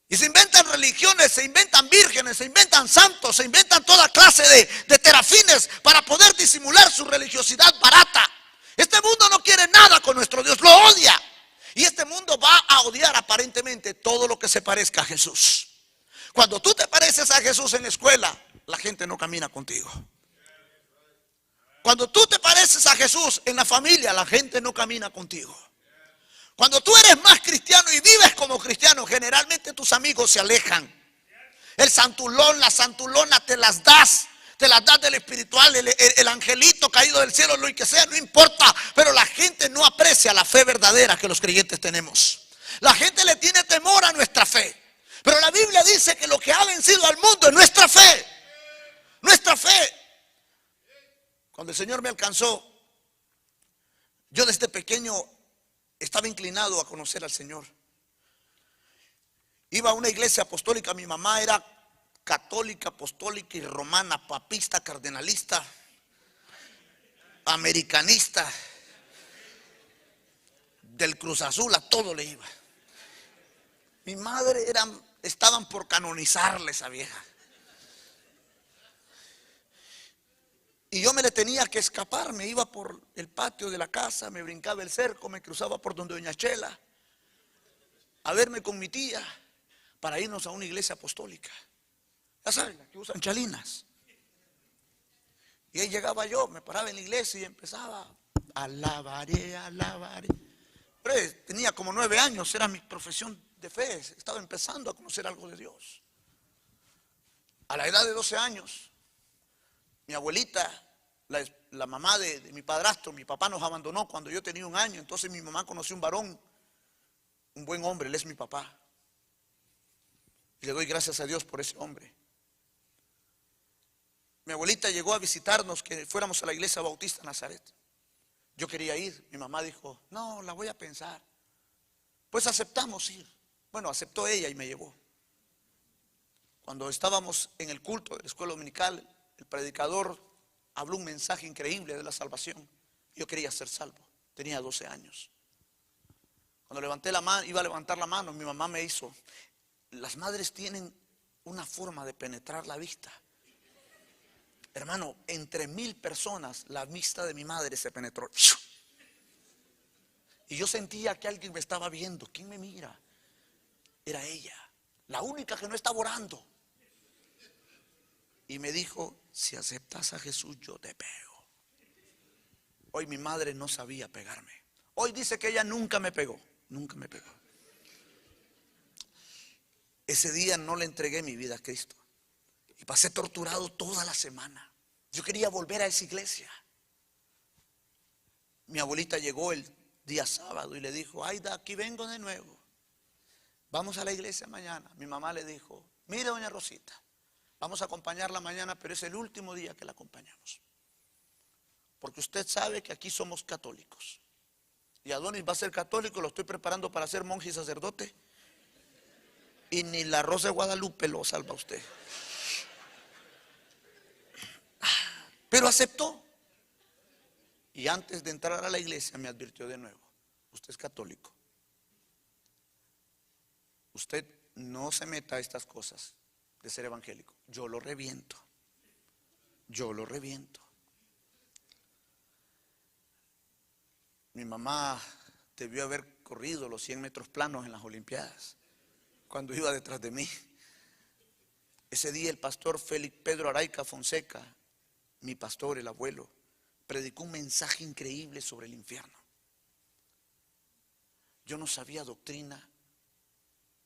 Y se inventan religiones, se inventan vírgenes, se inventan santos, se inventan toda clase de terafines para poder disimular su religiosidad barata. Este mundo no quiere nada con nuestro Dios, lo odia. Y este mundo va a odiar aparentemente todo lo que se parezca a Jesús. Cuando tú te pareces a Jesús en la escuela, la gente no camina contigo. Cuando tú te pareces a Jesús en la familia, la gente no camina contigo. Cuando tú eres más cristiano y vives como cristiano, generalmente tus amigos se alejan. El santulón, la santulona te las das del espiritual, el angelito caído del cielo, lo que sea, no importa. Pero la gente no aprecia la fe verdadera que los creyentes tenemos. La gente le tiene temor a nuestra fe. Pero la Biblia dice que lo que ha vencido al mundo es nuestra fe. Nuestra fe. Cuando el Señor me alcanzó, yo desde pequeño estaba inclinado a conocer al Señor. Iba a una iglesia apostólica. Mi mamá era católica, apostólica y romana, papista, cardenalista, americanista, del Cruz Azul, a todo le iba. Mi madre estaban por canonizarle esa vieja. Y yo me le tenía que escapar. Me iba por el patio de la casa, me brincaba el cerco, me cruzaba por donde doña Chela a verme con mi tía para irnos a una iglesia apostólica. Ya saben, la que usan chalinas. Y ahí llegaba yo, me paraba en la iglesia y empezaba: alabaré, alabaré. Pero tenía como 9 años, era mi profesión de fe, estaba empezando a conocer algo de Dios. A la edad de 12 años, mi abuelita, la mamá de mi padrastro, mi papá nos abandonó cuando yo tenía 1 año. Entonces mi mamá conoció un varón, un buen hombre, él es mi papá. Y le doy gracias a Dios por ese hombre. Mi abuelita llegó a visitarnos, que fuéramos a la iglesia bautista Nazaret. Yo quería ir, mi mamá dijo: no, la voy a pensar. Pues aceptamos ir. Bueno, aceptó ella y me llevó. Cuando estábamos en el culto de la escuela dominical, el predicador habló un mensaje increíble de la salvación. Yo quería ser salvo, tenía 12 años. Cuando levanté la mano, iba a levantar la mano, mi mamá me hizo. Las madres tienen una forma de penetrar la vista. Hermano, entre 1000 personas la vista de mi madre se penetró. Y yo sentía que alguien me estaba viendo. ¿Quién me mira? Era ella, la única que no estaba orando. Y me dijo: si aceptas a Jesús, yo te pego. Hoy mi madre no sabía pegarme. Hoy dice que ella nunca me pegó. Nunca me pegó. Ese día no le entregué mi vida a Cristo. Y pasé torturado toda la semana. Yo quería volver a esa iglesia. Mi abuelita llegó el día sábado y le dijo: Aida, aquí vengo de nuevo. Vamos a la iglesia mañana. Mi mamá le dijo: mire, doña Rosita, vamos a acompañarla mañana, pero es el último día que la acompañamos. Porque usted sabe que aquí somos católicos. Y Adonis va a ser católico, lo estoy preparando para ser monje y sacerdote. Y ni la Rosa de Guadalupe lo salva a usted. Pero aceptó. Y antes de entrar a la iglesia me advirtió de nuevo: usted es católico. Usted no se meta a estas cosas de ser evangélico. Yo lo reviento. Yo lo reviento. Mi mamá debió haber corrido los 100 metros planos en las Olimpiadas cuando iba detrás de mí. Ese día el pastor Félix Pedro Araica Fonseca, mi pastor, el abuelo, predicó un mensaje increíble sobre el infierno. Yo no sabía doctrina,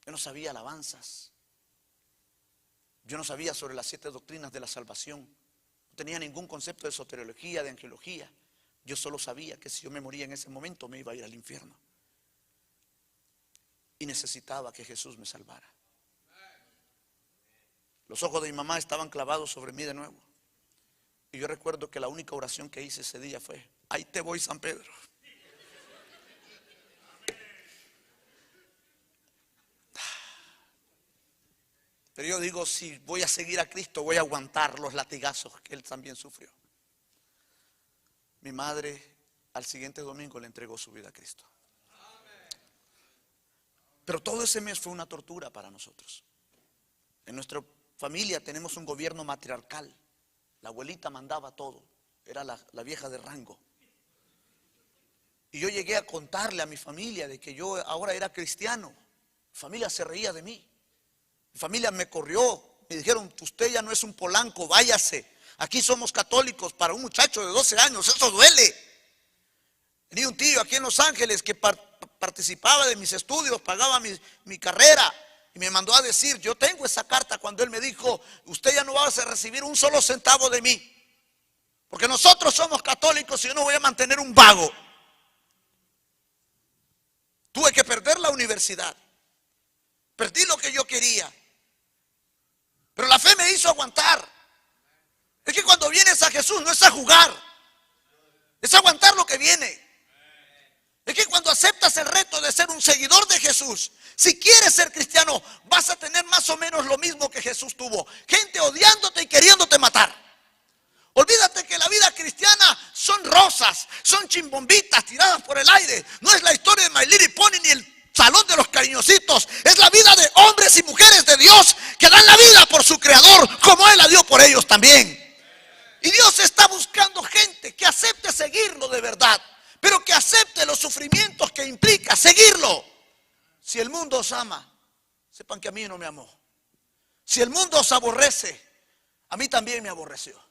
yo no sabía alabanzas, yo no sabía sobre las 7 doctrinas de la salvación, no tenía ningún concepto de soteriología, de angelología. Yo solo sabía que si yo me moría en ese momento me iba a ir al infierno. Y necesitaba que Jesús me salvara. Los ojos de mi mamá estaban clavados sobre mí de nuevo. Y yo recuerdo que la única oración que hice ese día fue: ahí te voy, San Pedro. Pero yo digo, si voy a seguir a Cristo, voy a aguantar los latigazos que Él también sufrió. Mi madre al siguiente domingo le entregó su vida a Cristo. Pero todo ese mes fue una tortura para nosotros. En nuestra familia tenemos un gobierno matriarcal. La abuelita mandaba todo. Era la vieja de rango. Y yo llegué a contarle a mi familia de que yo ahora era cristiano. Mi familia se reía de mí. Mi familia me corrió. Me dijeron: usted ya no es un Polanco, váyase. Aquí somos católicos. Para un muchacho de 12 años eso duele. Tenía un tío aquí en Los Ángeles que participaba de mis estudios, pagaba mi carrera. Y me mandó a decir: yo tengo esa carta cuando él me dijo: usted ya no va a recibir un solo centavo de mí. Porque nosotros somos católicos y yo no voy a mantener un vago. Tuve que perder la universidad. Perdí lo que yo quería. Pero la fe me hizo aguantar. Es que cuando vienes a Jesús no es a jugar. Es aguantar lo que viene. Es que cuando aceptas el reto de ser un seguidor de Jesús, si quieres ser cristiano, vas a tener más o menos lo mismo que Jesús tuvo. Gente odiándote y queriéndote matar. Olvídate que la vida cristiana son rosas, son chimbombitas tiradas por el aire. No es la historia de My Little Pony ni el salón de los cariñositos. Es la vida de hombres y mujeres de Dios que dan la vida por su creador, como Él la dio por ellos también. Y Dios está buscando gente que acepte seguirlo de verdad, pero que acepte los sufrimientos que implica seguirlo. Si el mundo os ama, sepan que a mí no me amó. Si el mundo os aborrece, a mí también me aborreció.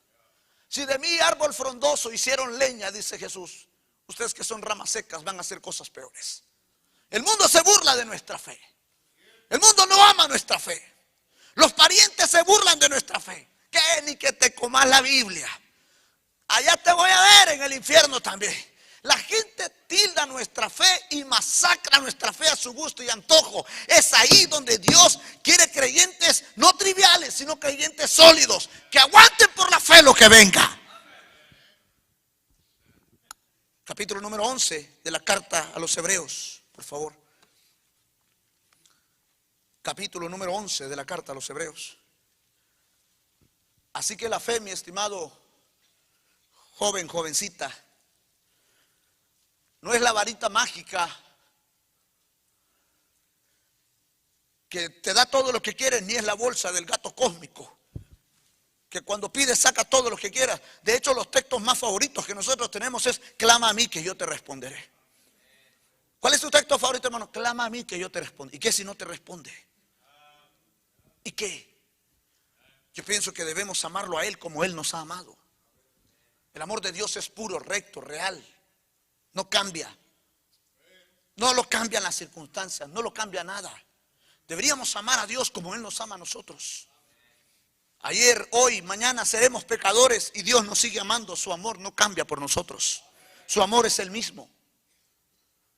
Si de mí, árbol frondoso, hicieron leña, dice Jesús, ustedes que son ramas secas van a hacer cosas peores. El mundo se burla de nuestra fe. El mundo no ama nuestra fe. Los parientes se burlan de nuestra fe. Que ni que te comas la Biblia. Allá te voy a ver en el infierno también. La gente tilda nuestra fe y masacra nuestra fe a su gusto y antojo. Es ahí donde Dios quiere creyentes no triviales, sino creyentes sólidos, que aguanten por la fe lo que venga. Capítulo número 11 de la carta a los Hebreos, por favor. Capítulo número 11 de la carta a los Hebreos. Así que la fe, mi estimado joven, jovencita, no es la varita mágica que te da todo lo que quieres, ni es la bolsa del gato cósmico que cuando pides saca todo lo que quieras. De hecho, los textos más favoritos que nosotros tenemos es: clama a mí que yo te responderé. ¿Cuál es tu texto favorito, hermano? Clama a mí que yo te respondo. ¿Y qué si no te responde? ¿Y qué? Yo pienso que debemos amarlo a Él como Él nos ha amado. El amor de Dios es puro, recto, real. No cambia. No lo cambian las circunstancias, no lo cambia nada. Deberíamos amar a Dios como Él nos ama a nosotros. Ayer, hoy, mañana seremos pecadores y Dios nos sigue amando. Su amor no cambia por nosotros. Su amor es el mismo.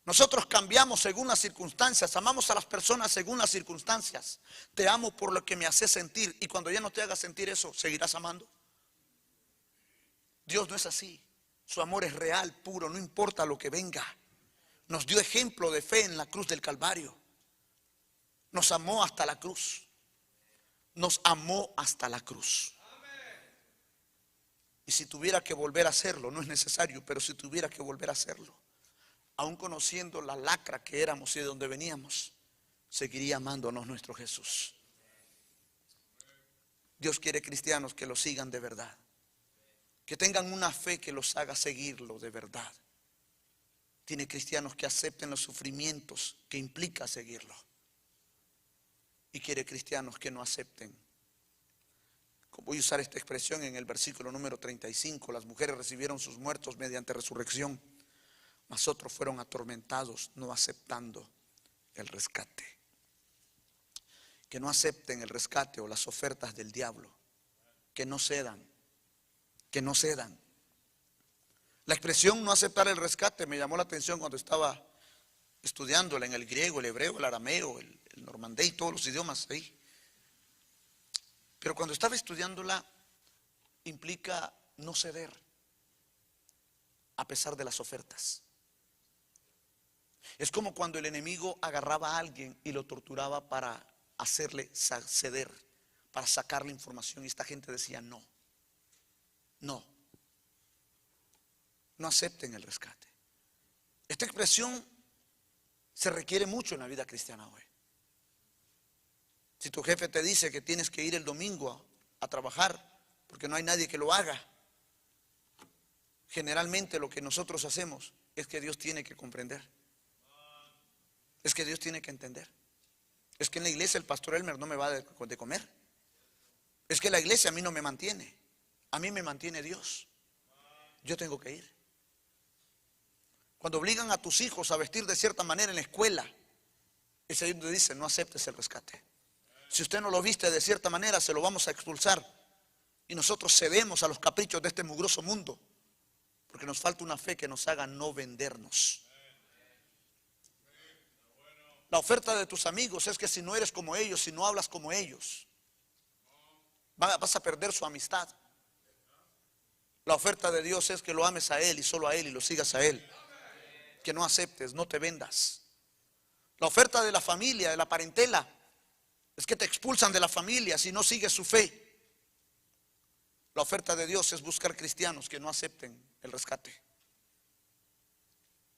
Nosotros cambiamos según las circunstancias. Amamos a las personas según las circunstancias. Te amo por lo que me hace sentir. Y cuando ya no te haga sentir eso, ¿seguirás amando? Dios no es así. Su amor es real, puro, no importa lo que venga. Nos dio ejemplo de fe en la cruz del Calvario. Nos amó hasta la cruz. Nos amó hasta la cruz. Y si tuviera que volver a hacerlo, no es necesario, pero si tuviera que volver a hacerlo, aún conociendo la lacra que éramos y de donde veníamos, seguiría amándonos nuestro Jesús. Dios quiere cristianos que lo sigan de verdad, que tengan una fe que los haga seguirlo de verdad. Tiene cristianos que acepten los sufrimientos que implica seguirlo. Y quiere cristianos que no acepten. Voy a usar esta expresión en el versículo número 35. Las mujeres recibieron sus muertos mediante resurrección, mas otros fueron atormentados no aceptando el rescate. Que no acepten el rescate o las ofertas del diablo. Que no cedan. Que no cedan. La expresión no aceptar el rescate me llamó la atención cuando estaba estudiándola en el griego, el hebreo, el arameo, el normandés y todos los idiomas ahí. Pero cuando estaba estudiándola, implica no ceder a pesar de las ofertas. Es como cuando el enemigo agarraba a alguien y lo torturaba para hacerle ceder, para sacarle información, y esta gente decía no, no acepten el rescate. Esta expresión se requiere mucho en la vida cristiana hoy. Si tu jefe te dice que tienes que ir el domingo a trabajar porque no hay nadie que lo haga, generalmente lo que nosotros hacemos es que Dios tiene que comprender. Es que Dios tiene que entender. Es que en la iglesia el pastor Elmer no me va de comer. Es que la iglesia a mí no me mantiene. A mí me mantiene Dios. Yo tengo que ir. Cuando obligan a tus hijos a vestir de cierta manera en la escuela, es ahí donde dicen: no aceptes el rescate. Si usted no lo viste de cierta manera, se lo vamos a expulsar. Y nosotros cedemos a los caprichos de este mugroso mundo, porque nos falta una fe que nos haga no vendernos. La oferta de tus amigos es que si no eres como ellos, si no hablas como ellos, vas a perder su amistad. La oferta de Dios es que lo ames a Él y solo a Él y lo sigas a Él. Que no aceptes, no te vendas. La oferta de la familia, de la parentela, es que te expulsan de la familia si no sigues su fe. La oferta de Dios es buscar cristianos que no acepten el rescate,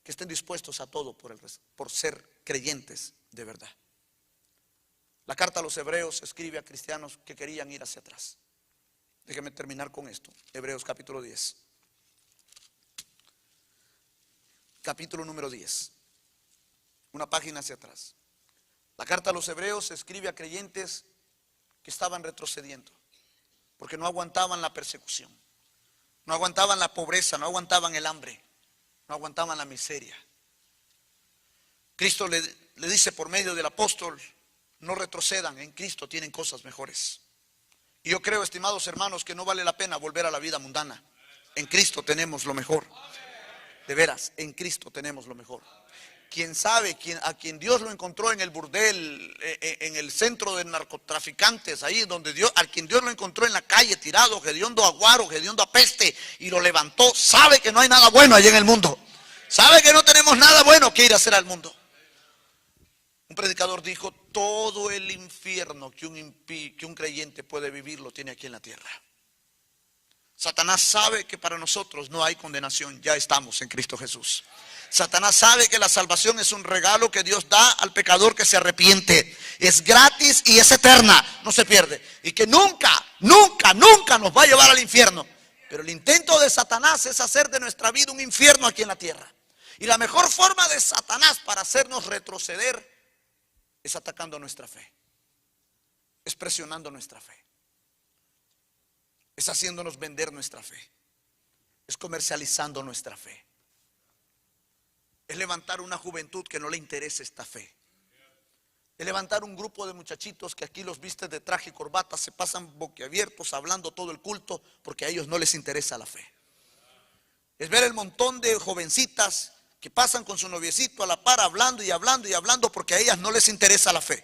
que estén dispuestos a todo por ser creyentes de verdad. La carta a los hebreos escribe a cristianos que querían ir hacia atrás. Déjeme terminar con esto. Hebreos capítulo 10. Capítulo número 10. Una página hacia atrás. La carta a los hebreos se escribe a creyentes que estaban retrocediendo porque no aguantaban la persecución, no aguantaban la pobreza, no aguantaban el hambre, no aguantaban la miseria. Cristo le dice por medio del apóstol: no retrocedan, en Cristo tienen cosas mejores. Y yo creo, estimados hermanos, que no vale la pena volver a la vida mundana. En Cristo tenemos lo mejor. De veras, en Cristo tenemos lo mejor. Quién sabe, a quien Dios lo encontró en el burdel, en el centro de narcotraficantes, ahí donde a quien Dios lo encontró en la calle tirado, hediondo a guaro, hediondo a peste, y lo levantó, sabe que no hay nada bueno allá en el mundo. Sabe que no tenemos nada bueno que ir a hacer al mundo. Un predicador dijo: todo el infierno que un creyente puede vivir lo tiene aquí en la tierra. Satanás sabe que para nosotros no hay condenación, ya estamos en Cristo Jesús. Satanás sabe que la salvación es un regalo que Dios da al pecador que se arrepiente. es gratis y es eterna, no se pierde. Y que nunca, nunca, nunca nos va a llevar al infierno. Pero el intento de Satanás es hacer de nuestra vida un infierno aquí en la tierra. Y la mejor forma de Satanás para hacernos retroceder es atacando nuestra fe, es presionando nuestra fe, es haciéndonos vender nuestra fe, es comercializando nuestra fe, es levantar una juventud que no le interesa esta fe, es levantar un grupo de muchachitos que aquí los viste de traje y corbata, se pasan boquiabiertos hablando todo el culto porque a ellos no les interesa la fe. Es ver el montón de jovencitas que pasan con su noviecito a la par hablando y hablando y hablando porque a ellas no les interesa la fe.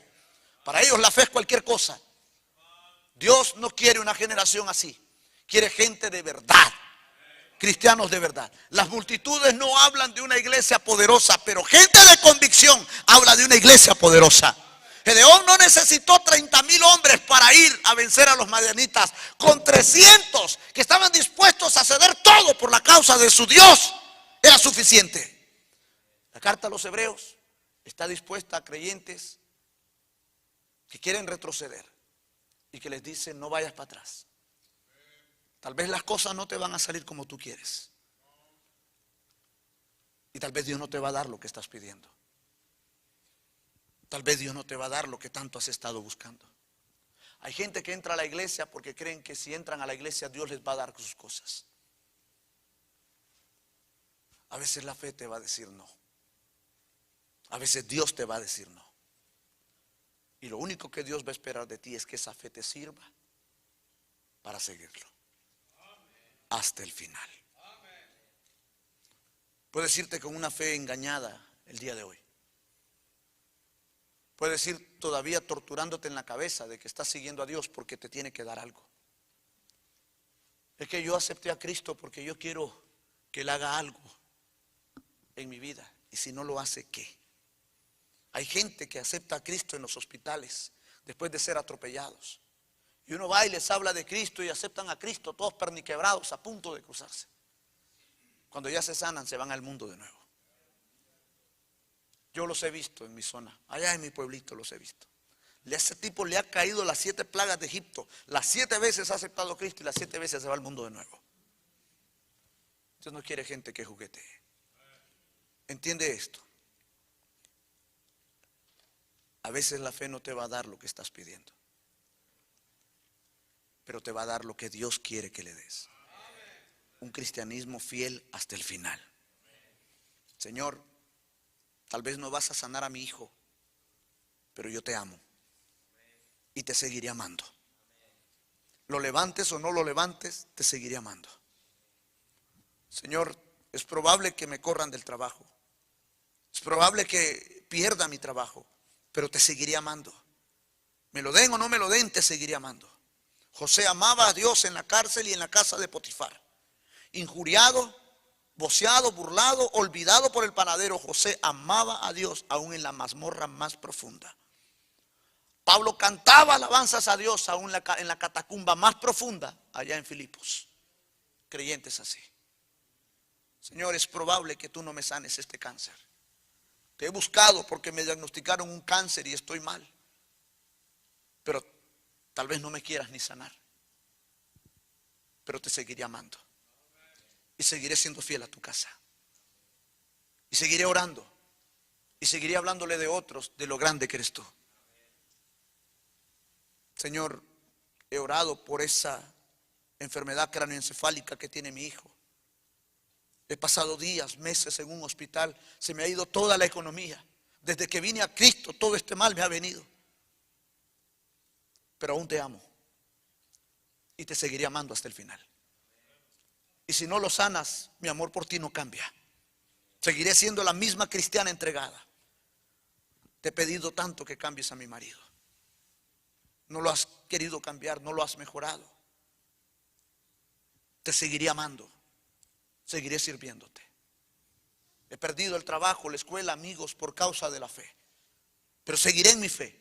Para ellos la fe es cualquier cosa. Dios no quiere una generación así. Quiere gente de verdad, cristianos de verdad. Las multitudes no hablan de una iglesia poderosa, pero gente de convicción habla de una iglesia poderosa. Gedeón no necesitó 30,000 hombres para ir a vencer a los madianitas. Con 300 que estaban dispuestos a ceder todo por la causa de su Dios, era suficiente. La carta a los hebreos está dispuesta a creyentes que quieren retroceder y que les dice: no vayas para atrás. Tal vez las cosas no te van a salir como tú quieres. Y tal vez Dios no te va a dar lo que estás pidiendo. Tal vez Dios no te va a dar lo que tanto has estado buscando. Hay gente que entra a la iglesia porque creen que si entran a la iglesia Dios les va a dar sus cosas. A veces la fe te va a decir no. A veces Dios te va a decir no. Y lo único que Dios va a esperar de ti es que esa fe te sirva para seguirlo hasta el final. Puedes irte con una fe engañada el día de hoy. Puedes ir todavía torturándote en la cabeza de que estás siguiendo a Dios porque te tiene que dar algo. Es que yo acepté a Cristo porque yo quiero que Él haga algo en mi vida. Y si no lo hace, ¿qué? Hay gente que acepta a Cristo en los hospitales después de ser atropellados. Y uno va y les habla de Cristo y aceptan a Cristo, todos perniquebrados a punto de cruzarse. Cuando ya se sanan, se van al mundo de nuevo. Yo los he visto en mi zona, allá en mi pueblito los he visto. A ese tipo le ha caído las 7 plagas de Egipto. Las 7 veces ha aceptado a Cristo y las 7 veces se va al mundo de nuevo. Dios no quiere gente que juguetee. Entiende esto. A veces la fe no te va a dar lo que estás pidiendo, pero te va a dar lo que Dios quiere que le des. Un cristianismo fiel hasta el final. Señor, tal vez no vas a sanar a mi hijo, pero yo te amo y te seguiré amando. Lo levantes o no lo levantes, te seguiré amando. Señor, es probable que me corran del trabajo. Es probable que pierda mi trabajo, pero te seguiré amando. Me lo den o no me lo den, te seguiré amando. José amaba a Dios en la cárcel y en la casa de Potifar. Injuriado, voceado, burlado, olvidado por el panadero, José amaba a Dios aún en la mazmorra más profunda. Pablo cantaba alabanzas a Dios aún en la catacumba más profunda allá en Filipos. Creyentes así. Señor, es probable que tú no me sanes este cáncer. Te he buscado porque me diagnosticaron un cáncer y estoy mal. Pero tal vez no me quieras ni sanar. Pero te seguiré amando. Y seguiré siendo fiel a tu casa. Y seguiré orando. Y seguiré hablándole de otros, de lo grande que eres tú. Señor, he orado por esa enfermedad cráneoencefálica que tiene mi hijo. He pasado días, meses en un hospital. Se me ha ido toda la economía. Desde que vine a Cristo, todo este mal me ha venido. Pero aún te amo. Y te seguiré amando hasta el final. Y si no lo sanas, mi amor por ti no cambia. Seguiré siendo la misma cristiana entregada. Te he pedido tanto que cambies a mi marido. No lo has querido cambiar, no lo has mejorado. Te seguiré amando. Seguiré sirviéndote. He perdido el trabajo, la escuela, amigos por causa de la fe. Pero seguiré en mi fe.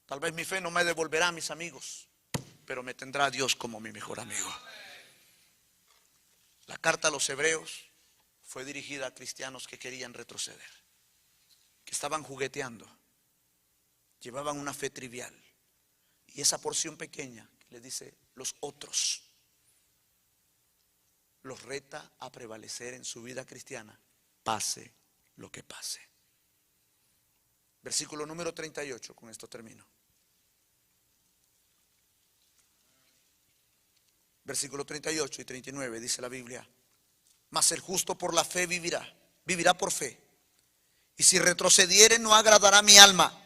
Tal vez mi fe no me devolverá a mis amigos, pero me tendrá a Dios como mi mejor amigo. La carta a los hebreos fue dirigida a cristianos que querían retroceder, que estaban jugueteando, llevaban una fe trivial. Y esa porción pequeña que le dice los otros, los reta a prevalecer en su vida cristiana, pase lo que pase. Versículo número 38, con esto termino. Versículo 38 y 39 dice la Biblia: mas el justo por la fe vivirá, vivirá por fe. Y si retrocediere, no agradará mi alma.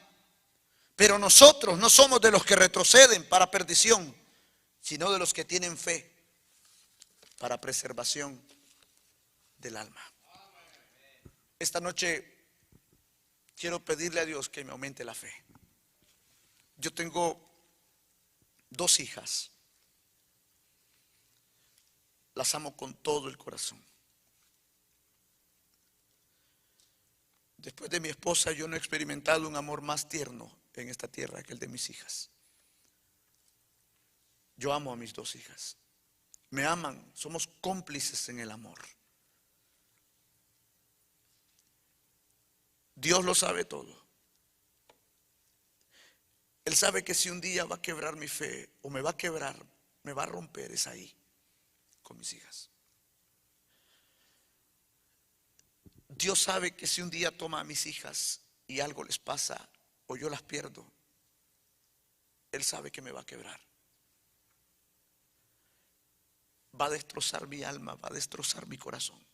Pero nosotros no somos de los que retroceden para perdición, sino de los que tienen fe para preservación del alma. Esta noche quiero pedirle a Dios que me aumente la fe. Yo tengo 2 hijas. Las amo con todo el corazón. Después de mi esposa, yo no he experimentado un amor más tierno en esta tierra que el de mis hijas. Yo amo a mis 2 hijas. Me aman, somos cómplices en el amor. Dios lo sabe todo. Él sabe que si un día va a quebrar mi fe o me va a quebrar, me va a romper, es ahí, con mis hijas. Dios sabe que si un día toma a mis hijas y algo les pasa o yo las pierdo, Él sabe que me va a quebrar. Va a destrozar mi alma, va a destrozar mi corazón.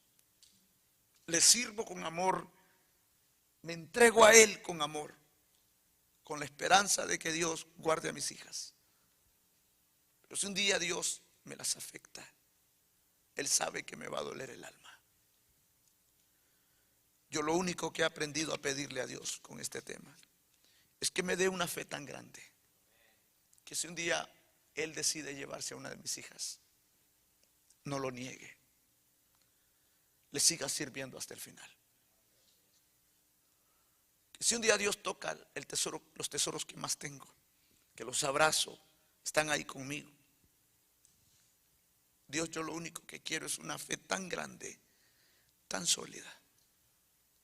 Le sirvo con amor, me entrego a Él con amor, con la esperanza de que Dios guarde a mis hijas. Pero si un día Dios me las afecta, Él sabe que me va a doler el alma. Yo lo único que he aprendido a pedirle a Dios con este tema es que me dé una fe tan grande que si un día Él decide llevarse a una de mis hijas, no lo niegue, le siga sirviendo hasta el final. Que si un día Dios toca el tesoro, los tesoros que más tengo, que los abrazo, están ahí conmigo. Dios, yo lo único que quiero es una fe tan grande, tan sólida,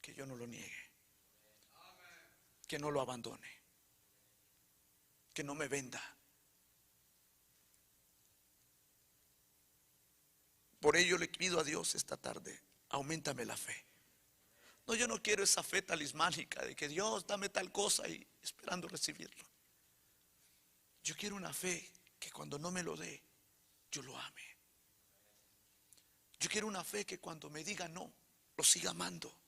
que yo no lo niegue, que no lo abandone, que no me venda. Por ello le pido a Dios esta tarde: auméntame la fe. No, yo no quiero esa fe talismánica de que Dios dame tal cosa y esperando recibirlo. Yo quiero una fe que cuando no me lo dé, yo lo ame. Yo quiero una fe que cuando me diga no, lo siga amando.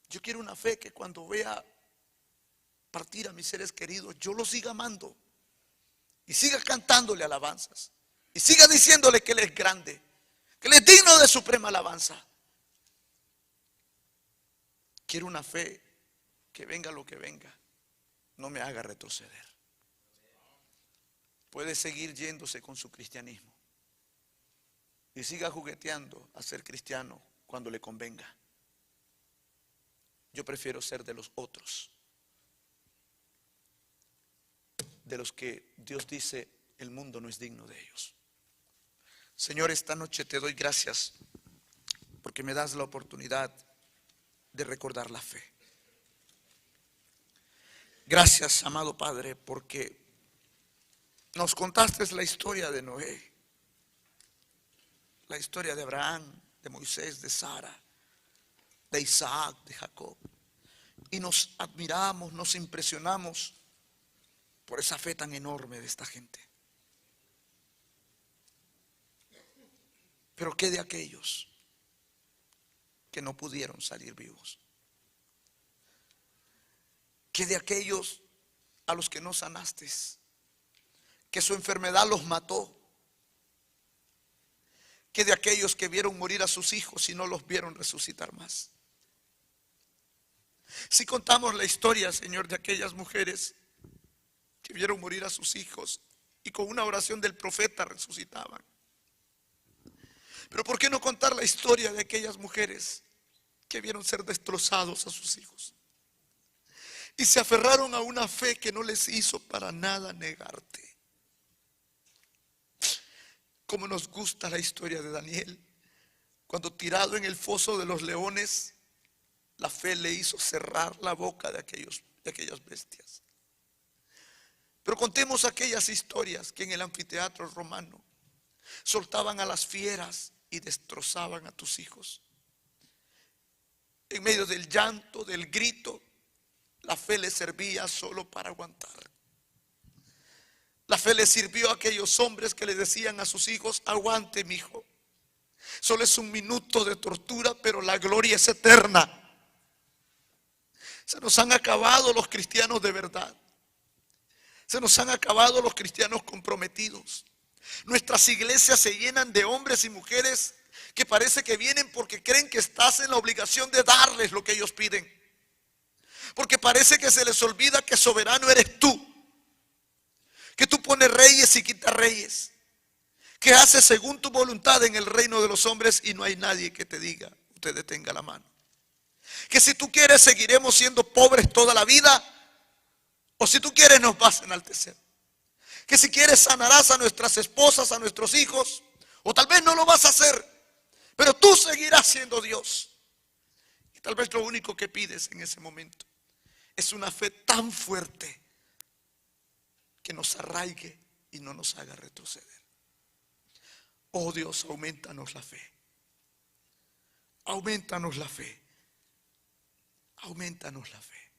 Yo quiero una fe que cuando vea partir a mis seres queridos, yo los siga amando y siga cantándole alabanzas y siga diciéndole que Él es grande, que Él es digno de suprema alabanza. Quiero una fe que venga lo que venga, no me haga retroceder. Puede seguir yéndose con su cristianismo y siga jugueteando a ser cristiano cuando le convenga. Yo prefiero ser de los otros, de los que Dios dice el mundo no es digno de ellos. Señor, esta noche te doy gracias porque me das la oportunidad de recordar la fe. Gracias, amado Padre, porque nos contaste la historia de Noé, la historia de Abraham, de Moisés, de Sara, de Isaac, de Jacob. Y nos admiramos, nos impresionamos por esa fe tan enorme de esta gente. Pero ¿qué de aquellos que no pudieron salir vivos? ¿Qué de aquellos a los que no sanaste, que su enfermedad los mató? ¿Qué de aquellos que vieron morir a sus hijos y no los vieron resucitar más? Si contamos la historia, Señor, de aquellas mujeres que vieron morir a sus hijos y con una oración del profeta resucitaban. Pero ¿por qué no contar la historia de aquellas mujeres que vieron ser destrozados a sus hijos y se aferraron a una fe que no les hizo para nada negarte? Como nos gusta la historia de Daniel, cuando tirado en el foso de los leones, la fe le hizo cerrar la boca de aquellos de aquellas bestias. Pero contemos aquellas historias que en el anfiteatro romano soltaban a las fieras y destrozaban a tus hijos. En medio del llanto, del grito, la fe les servía solo para aguantar. La fe les sirvió a aquellos hombres que le decían a sus hijos: aguante, mi hijo. Solo es un minuto de tortura, pero la gloria es eterna. Se nos han acabado los cristianos de verdad. Se nos han acabado los cristianos comprometidos. Nuestras iglesias se llenan de hombres y mujeres que parece que vienen porque creen que estás en la obligación de darles lo que ellos piden. Porque parece que se les olvida que soberano eres tú. Que tú pones reyes y quitas reyes. Que haces según tu voluntad en el reino de los hombres y no hay nadie que te diga, usted detenga la mano. Que si tú quieres seguiremos siendo pobres toda la vida, o si tú quieres nos vas a enaltecer. Que si quieres sanarás a nuestras esposas, a nuestros hijos, o tal vez no lo vas a hacer, pero tú seguirás siendo Dios. Y tal vez lo único que pides en ese momento es una fe tan fuerte que nos arraigue y no nos haga retroceder. Oh Dios, aumentanos la fe. Aumentanos la fe. Aumentanos la fe.